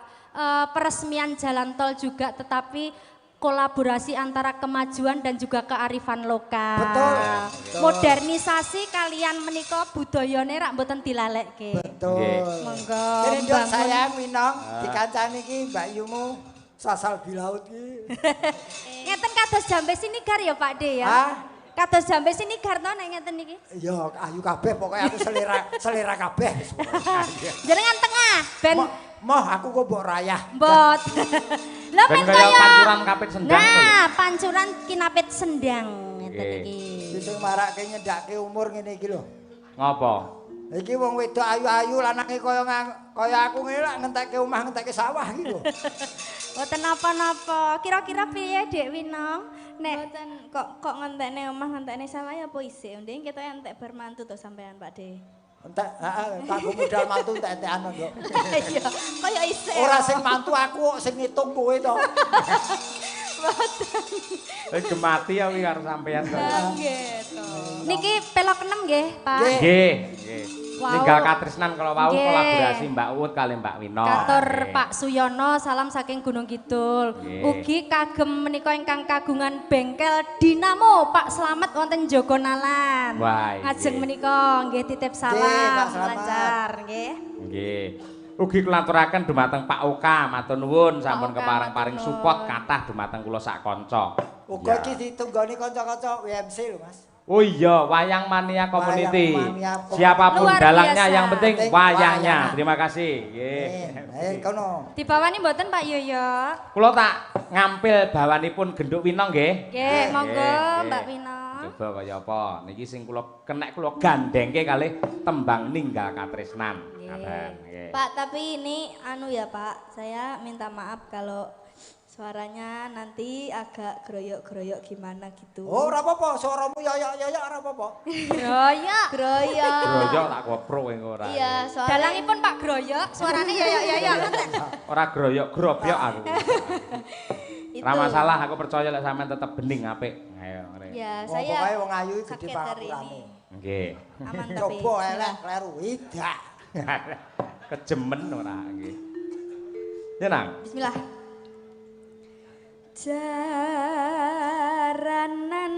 peresmian jalan tol juga tetapi kolaborasi antara kemajuan dan juga kearifan lokal. Betul. Modernisasi kalian menika budayane rak mboten dilalekke. Betul. Monggo. Jadi saya Winong dikancani ki Mbak Yumu sasal bilaut ki. Ngeten kados jambe sinigar ya Pak De ya. Kados jambe sinigar to nek ngeten niki. Ya ayu kabeh pokoke aku selera kabeh. Jenengan tengah ben Moh aku kok mbok rayah. Mbot. Lah ben kaya pancuran kapit sendang. Nah, pancuran kinapit sendang ngeten iki. Sing marake nyedake umur ngene iki lho. Ngopo? Iki wong wedok ayu-ayu lanange kaya aku ngene lak ngentekke omah ngentekke sawah iki lho. Mboten napa-napa. Kira-kira piye Dek Winong? Nek mboten kok ngentekne omah ngentekne sawah ya apa isih? Ndek kita entek bermantu to sampean Pak De. Entek, heeh, kanggo modal mantu entek-entekan kok. Iya, kaya isih. Ora sing mantu aku kok sing ngitung kowe to. Wis gemati ya kuwi karo sampean to. Nggih to. Niki pelok 6 nggih, Pak. Nggih, nggih. Wow. Ninggal katresnan kalau wau Nggih. kolaborasi Mbak Uut kali Mbak Wino. Katur Nggih. Pak Suyono, salam saking Gunung Kidul. Nggih. Ugi kagem menika ingkang kagungan bengkel Dinamo Pak Slamet wonten Jogonalan. Wah, Ajeng nggih. menika nggih titip Nggih, salam Pak Slamet. lancar nggih. Nggih. Ugi kulaturaken dumateng Pak Oka, matur nuwun sampun Oka, kepareng-paring matur support nuwun. kathah dumateng kula sak kanca. Uga iki ditunggoni kanca-kanca WMC lho, Mas. Oh iya, Wayang Mania Community. Mania Siapapun Luar dalangnya biasa. yang penting Penting wayangnya. wayang. Terima kasih. Nggih. Kono. Dibawani mboten Pak Yoyo? Kula tak ngampil bawanipun genduk winong nggih. Nggih, monggo nggih. Mbak Wina. Coba kaya apa? Niki sing kula kenek kula gandengke kalih tembang Ninggal Katresnan. Ngaten, nggih. Pak, tapi ini anu ya Pak, saya minta maaf kalau suaranya nanti agak groyok-groyok gimana gitu. Oh, ora apa-apa, suaramu yoyok-yoyok ora apa-apa. Groyok. Groyok. Groyok tak kopro engko ora. Iya, soalnya Dalangipun Pak Groyok, suarane yoyok-yoyok. Ora groyok, grobyok aku. itu. Ora masalah, aku percaya lek sampean tetep bening apik. Ayo, ngene. Ya, Wong saya pokoke wong ayu gede kaget hari ini. pangapurane. Nggih. Aman tapi. Coba elek kleru idak. Kejemen ora nggih. Ya nang. Bismillah. Jaranan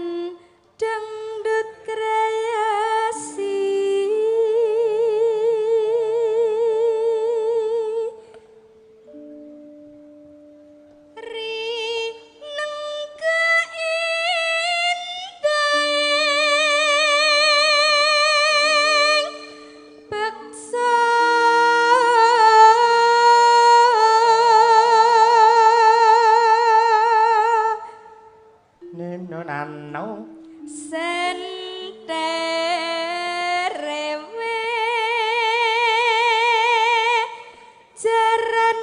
dangdut kreasi rineng keindaing beksa Ninonano senterewe jaran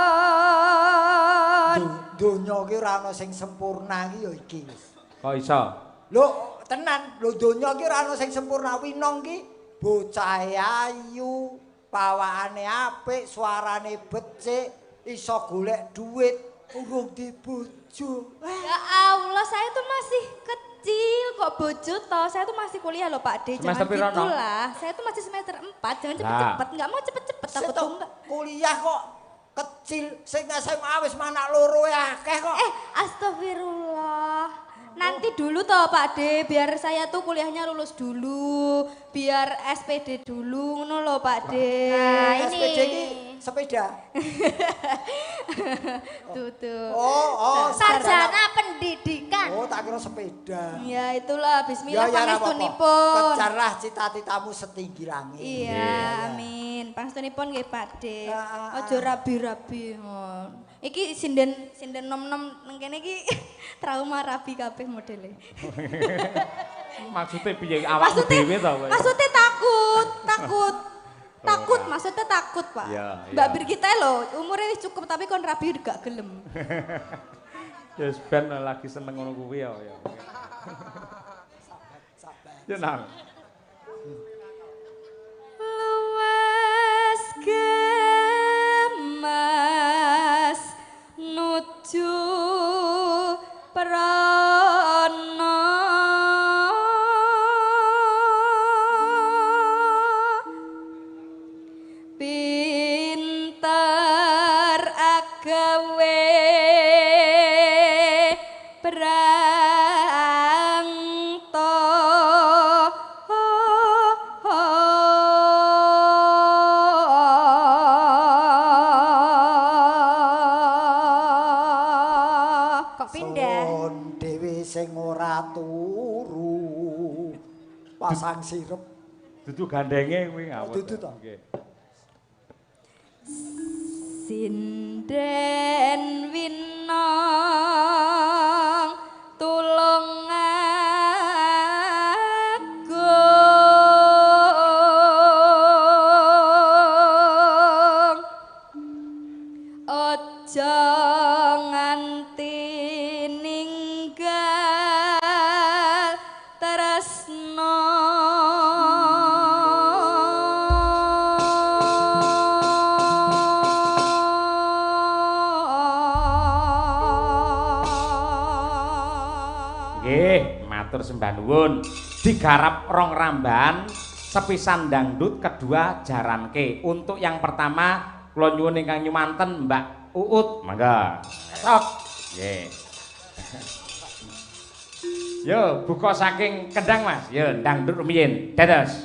pegon Donya ki ora ana sing sempurna ki ya iki. kok iso? Lho, tenan, lho donya ki ora ana sing sempurna. Winong ki bocah ayu, pawakane apik, suarane becik, iso golek duit, urung dibojo. Ya Allah, saya tuh masih kecil kok bojo toh. Saya tuh masih kuliah loh Pak D. Jangan Semester piro, Nong? gitulah. Saya tuh masih semester 4. Jangan cepet-cepet. Enggak mau cepet-cepet takut Setok enggak. kuliah kok kecil, sing SMA wis manak loro akeh kok. Astagfirullah. Nanti dulu toh Pak D, biar saya tuh kuliahnya lulus dulu, biar SPD dulu, ngono loh Pak D. Nah, ini. SPD ki sepeda. Tuh. Oh, Sarjana pendidikan. Oh, tak kira sepeda. Ya itulah, bismillah ora apa-apa. pangestunipun. Kejarlah cita-citamu setinggi langit. Iya, amin. Pangestunipun nggih Pak D. Aja rabi-rabi. Iki sinden nom-nom nang kene iki trauma rabi kabeh modele. Maksudnya piye awakmu dhewe to kowe? Maksudnya takut, maksudnya takut Pak. Iya, Mbak iya. Birgita lho, umurnya wis cukup tapi kon rabi gak gelem. Ya wis ben lagi seneng ngono kuwi ya. Ya nang. Luas gemas nuju prana pinter agawe Kok pindah? Son dhewe sing ora turu. Pasang sirup. Dudu gandenge kuwi ngawur. Dudu to. Nggih. Sinden winong tulung agung aja nganti ninggal tresno. Nggih, matur sembah nuwun. Digarap rong ramban, sepisan dangdut, kedua jaranke. Untuk yang pertama kula nyuwun ingkang nyumanten Mbak Uut, mangga. Sok. Nggih. Yo, buka saking kendang Mas. Yo, dangdut rumiyin. Dados.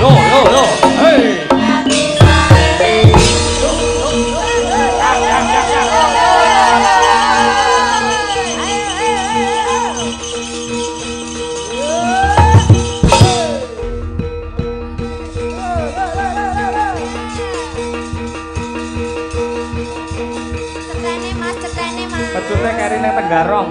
yo. Hei. Pecutnya karine Tenggarong.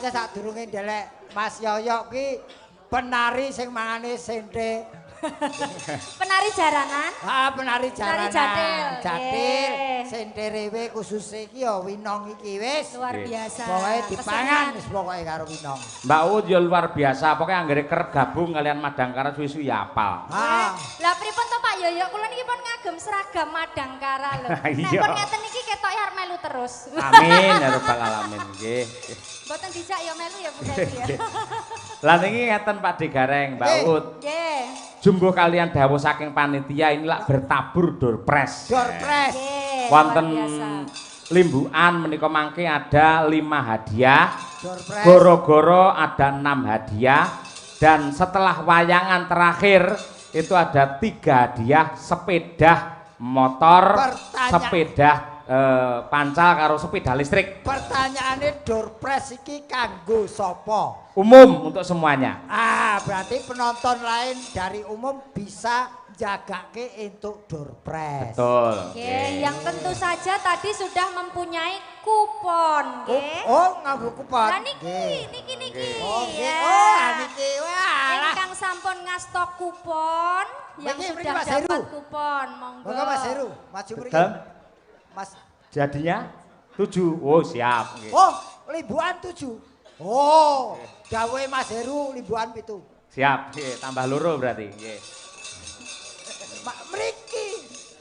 Sadurunge ndelek Mas Yoyo ki penari sing mangane sente. Penari jaranan? Penari jaranan. Penari jatil. Sente rewe khusus iki ya Winong iki wis. Luar biasa. Pokoke dipangan wis pokoke karo Winong. Mbak Ut ya luar biasa, pokoke anggere kerep gabung kalian Madangkara suwi-suwi apal. Lah pripun to Pak Yoyo, kula niki pun ngagem seragam Madangkara lho. Nek pun ngeten iki ketok ya arep melu terus. Amin ya rabbal alamin nggih. Mboten dijak ya melu ya Bunda ya. Lah niki ngeten Pak De Gareng, Mbak Ut. Nggih. Jumbo kalian dawuh saking panitia ini lak bertabur doorpress. Doorpress. Wonten limbukan menika mangke ada 5 hadiah. Doorpress. Goro-goro ada 6 hadiah dan setelah wayangan terakhir itu ada 3 hadiah sepeda motor, sepeda pancal karo sepeda listrik. Pertanyaannya doorpress iki kanggo sapa? Umum untuk semuanya. Berarti penonton lain dari umum bisa jagake untuk doorpress. Betul. Yang tentu saja tadi sudah mempunyai kupon, nggih. Oh, nganggo kupon. Lah niki. Oh, niki. Wah. Ingkang sampun ngastok kupon yang sudah dapat kupon, monggo. Monggo Mas Heru, maju mriki. Mas jadinya 7. Oh, siap. Oh, limbukan 7. Oh, gawe Mas Heru limbukan 7. Siap, tambah loro berarti. Nggih. Mriki.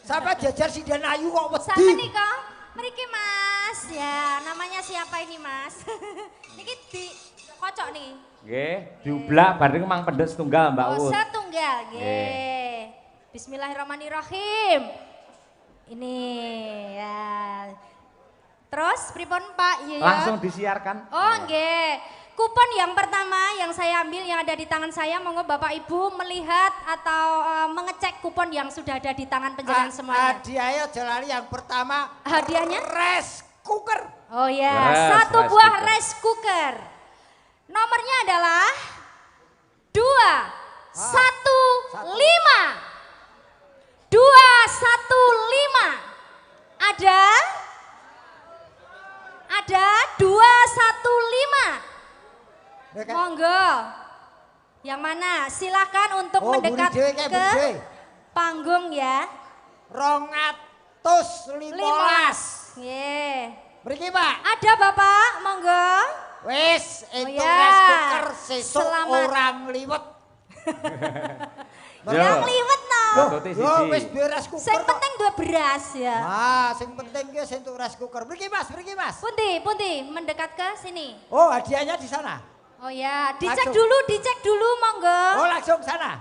Sampai jajar Sinden Ayu kok wedi. Sampe nika, mriki Mas. Ya, namanya siapa ini Mas? Niki di kocok nih. Nggih, diublak bareng mang pendhet setunggal Mbak Ut. Oh, setunggal. Nggih. Bismillahirrahmanirrahim. Ini ya. Terus pripun Pak? Iya. Langsung disiarkan. Oh nggih. Kupon yang pertama yang saya ambil yang ada di tangan saya, monggo Bapak Ibu melihat atau mengecek kupon yang sudah ada di tangan penjenengan semuanya. Hadiahnya jalani yang pertama. Hadiahnya? Rice cooker. Oh ya, 1 buah rice cooker. Nomornya adalah 215. 215. Ada 215. Monggo. Yang mana? Silakan untuk mendekat ke panggung ya. 215. Nggih. Mriki, Pak. Ada Bapak, monggo. Wis, entuk ya. rice cooker sesuk Selamat. orang liwet. Yang liwet no. Yo, wis duwe rice cooker. Sing penting duwe beras ya. Ah, sing penting ki entuk rice cooker. Mriki, Mas, mriki, Mas. Pundi, mendekat ke sini. Oh, hadiahnya di sana. Oh ya, dicek Langsung. dulu monggo. Oh, langsung sana.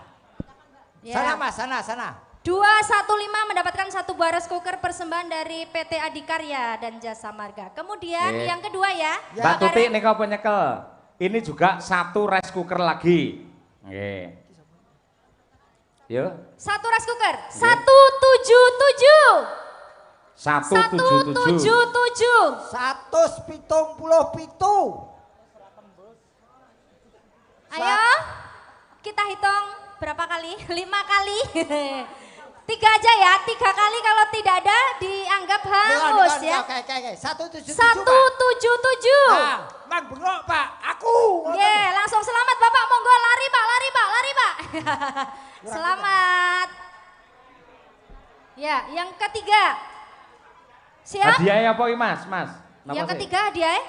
Ya. Sana, Mas, sana. 215 mendapatkan satu buah rice cooker persembahan dari PT Adikarya dan Jasa Marga. Kemudian yang kedua ya. Mbak Tuti nih kau penyekel. Ini juga satu rice cooker lagi. Nggih. Yo. Satu rice cooker. 177. 177. 177. Ayo. Kita hitung berapa kali? 5 kali. 3 aja ya, 3 kali kalau tidak ada dianggap hangus ya. Oke. 177. 177. Ah, Mang bengok, Pak. Aku. Ye, langsung selamat Bapak, monggo lari Pak. Selamat. Ya, yang ketiga. Siap? Hadiahnya apa Mas? Napa Yang sih? ketiga hadiah.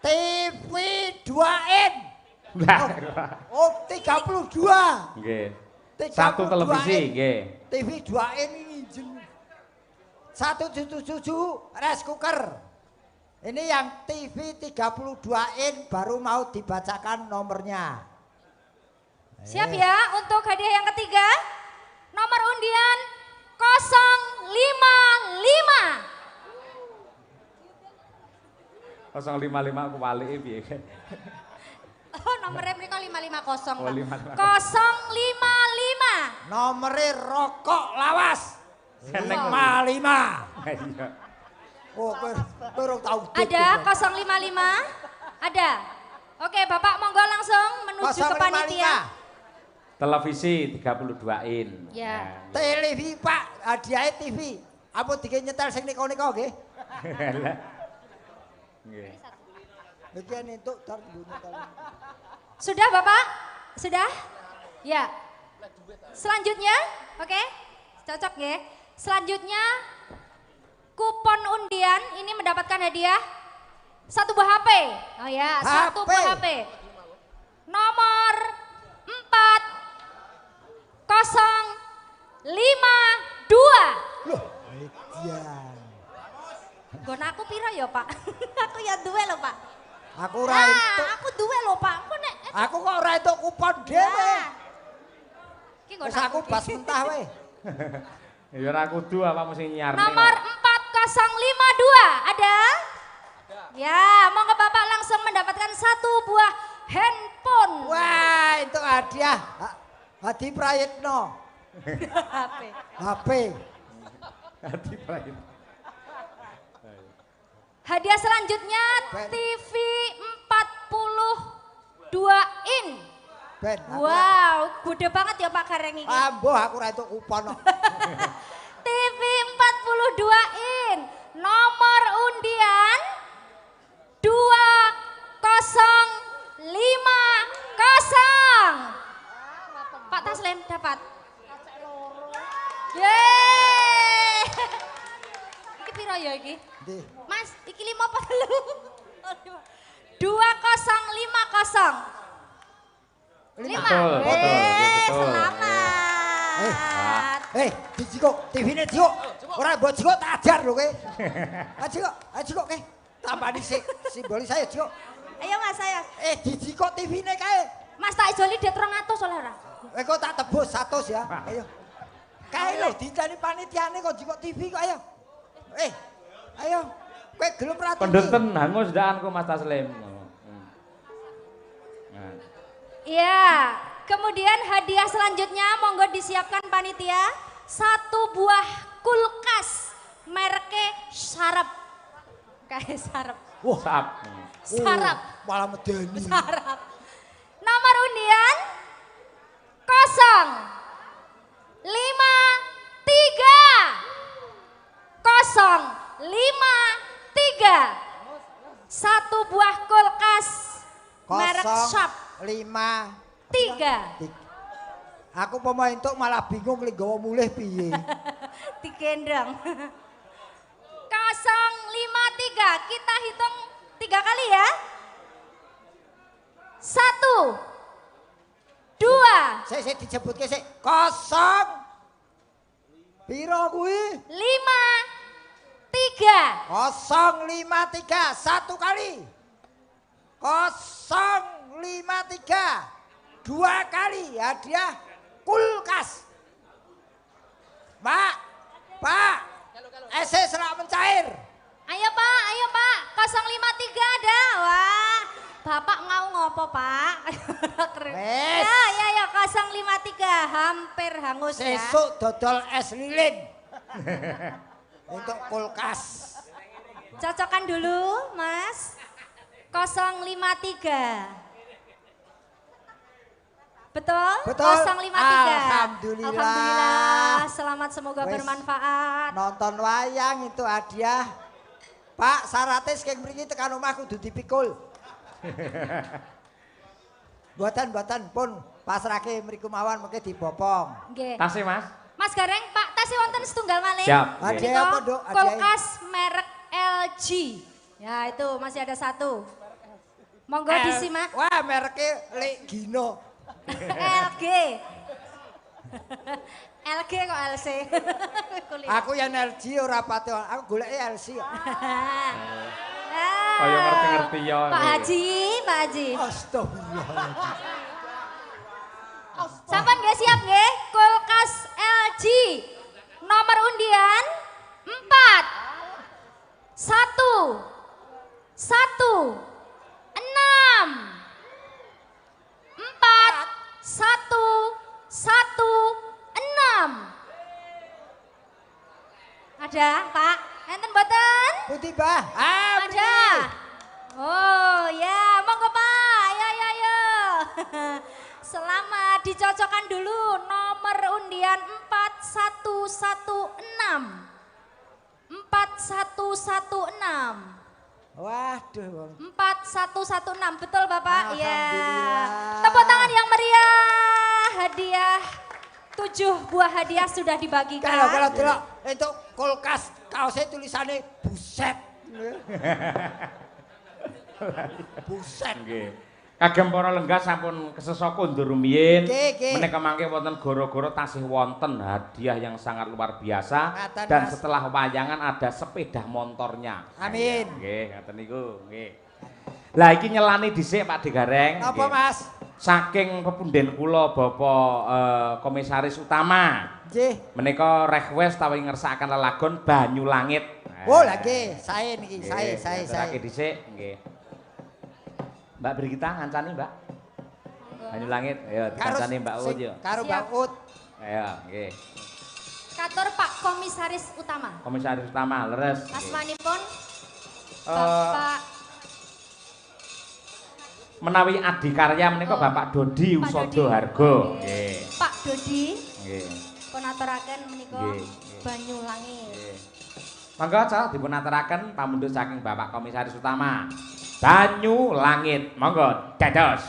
TV 2N. Oh, 32. Nggih. 32 Satu televisi, in. nggih. TV 2N ini jen. 177 rice cooker. Ini yang TV 32 in baru mau dibacakan nomornya. Siap ya untuk hadiah yang ketiga. Nomor undian 055. 055 aku balik piye. Oh, nomornya mereka 550. Oh, Pak. 555. 055. Nomornya rokok lawas. Seneng 55. Iya. Oh, baru tahu. Ada 055? Ada. Oke, Bapak monggo langsung menuju ke panitia. Televisi 32 in. Ya. Nah, TV, Pak, hadiahnya TV. Apa dikit nyetel sing niko-niko nggih? nggih. Bagian itu tar nyetel. Sudah Bapak? Sudah? Ya. Selanjutnya, oke? Cocok ya. Selanjutnya kupon undian ini mendapatkan hadiah satu buah HP. Oh ya, satu buah HP. Nomor 4052. Loh, hadiah. Gon aku piro ya, Pak? Aku ya duwe lho, Pak. Aku ora entuk. Aku duwe lho, Pak. Aku kok ora entuk kupon dhewe. Ki nggon Wis aku bas mentah we. Ya ora kudu apa mesti nyarne. Nomor 4052 ada? Ya, monggo Bapak langsung mendapatkan satu buah handphone. Wah, itu hadiah. Hadi Prayitno. HP. HP. Hati Prayit. Hadiah selanjutnya TV 42 in. Ben. Wow, gede banget ya Pak Gareng ini. Ambo aku ora entuk kupon kok. TV 42 in. Nomor undian 2050. Pak Taslim dapat. Yeay. Iki piro ya iki? Ndi? Mas, iki 5 apa telu? 2050. 5. Betul, betul. Selamat. Dijikok, TV-ne dijikok. Ora mbok jikok tak ajar lho kowe. Jikok kowe. Tambah dhisik simbolis saya jikok. Ayo Mas, ayo. Dijikok TV-ne kae. Mas tak ijoli det 200 oleh ora? Kok tak tebus 100 ya. Ayo. Kae lho dicani panitiane kok jikok TV kok ayo. Ayo. Kowe gelem ra TV. Pendhet tenan Mas ndaanku Mas Taslim. Iya, kemudian hadiah selanjutnya monggo disiapkan panitia satu buah kulkas mereknya Sarap. Kayak Sarap. Wah, Sarap. Malah medeni. Sarap. Nomor undian 053. Satu buah kulkas merek Sharp 5. Aku pemain entuk malah bingung lek gawa mulih piye. Dikendang. 053. kali ya. 1, 2, Sik disebutke sik. 0 piro kuwi? 5, 3. 053 satu kali. 053 dua kali hadiah kulkas. Pak, serak mencair. Ayo Pak, 053 ada. Wah, Bapak ngau ngopo Pak? Wes. Ya, 053 hampir hangus ya. Sesuk dodol es lilin. Untuk kulkas. Cocokkan dulu Mas. 053. Betul? Betul. 053. Alhamdulillah. Selamat, semoga Wes. bermanfaat. Nonton wayang itu hadiah. Pak, syaratnya sekeng mriki tekan omah kudu dipikul. Buatan pun pasrake mriku mawon mengke dibopong. Nggih. Tasih Mas. Mas Gareng, Pak, tasih wonten setunggal malih. Siap. Hadiah apa, Dok? Hadiah. Kulkas merek LG. Ya, itu masih ada 1. Monggo disimak. Wah, mereknya Legino. LG. LG kok LC. Aku yang LG ora pati, aku golek LC. Kaya ngerti-ngerti ya. Pak Haji. Astagfirullahaladzim. Sampean nggih siap nggih? Kulkas LG. Nomor undian 4. 1, 6. 4, 1, 6. Ada, Pak? Enten mboten? Putih, Bah. Ada. Oh ya, monggo Pak. Ya. Selamat, dicocokkan dulu nomor undian 4116. 4116. Waduh. 4116, betul Bapak? Ya. Alhamdulillah. Tepuk tangan yang meriah. Hadiah 7 buah hadiah sudah dibagikan. Kalau delok untuk kulkas kaosnya tulisannya buset. Buset. Nggih. Kagem para lenggah sampun kesesa kondur rumiyin. Nggih. Menika mangke wonten goro-goro tasih wonten hadiah yang sangat luar biasa. Ngaten, Dan Mas. setelah wayangan ada sepeda motornya. Amin. Nggih, ngaten niku, nggih. Lah iki nyelani dhisik Pak Digareng. Apa, Nggih. Mas? Saking pepunden kula Bapak Komisaris Utama. Nggih. Menika request tawi ngersakaken lelagon Banyu Langit. Oh, lagi saya niki, saya. Ngaturaken dhisik, nggih. Mbak Brigita ngancani, Mbak. Banyu Langit, ayo dikancani Mbak Ut yo. Karo Siap. Mbak Ut. Ayo, nggih. Katur Pak Komisaris Utama. Komisaris Utama, leres. Asmanipun Eh, Bapak menawi adikarya menika Bapak Dodi Pak Usodo Dodi. Hargo. Oke. Nggih. Pak Dodi Nggih. pun aturaken menika Nggih, nggih. Banyu Langit. Nggih. Monggo aja dipun aturaken pamundhut saking Bapak Komisaris Utama. Banyu Langit. Monggo dados.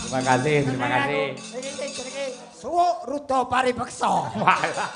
Terima kasih, terima kasih. Iki jenenge suwuk ruda paribeksa. Walah.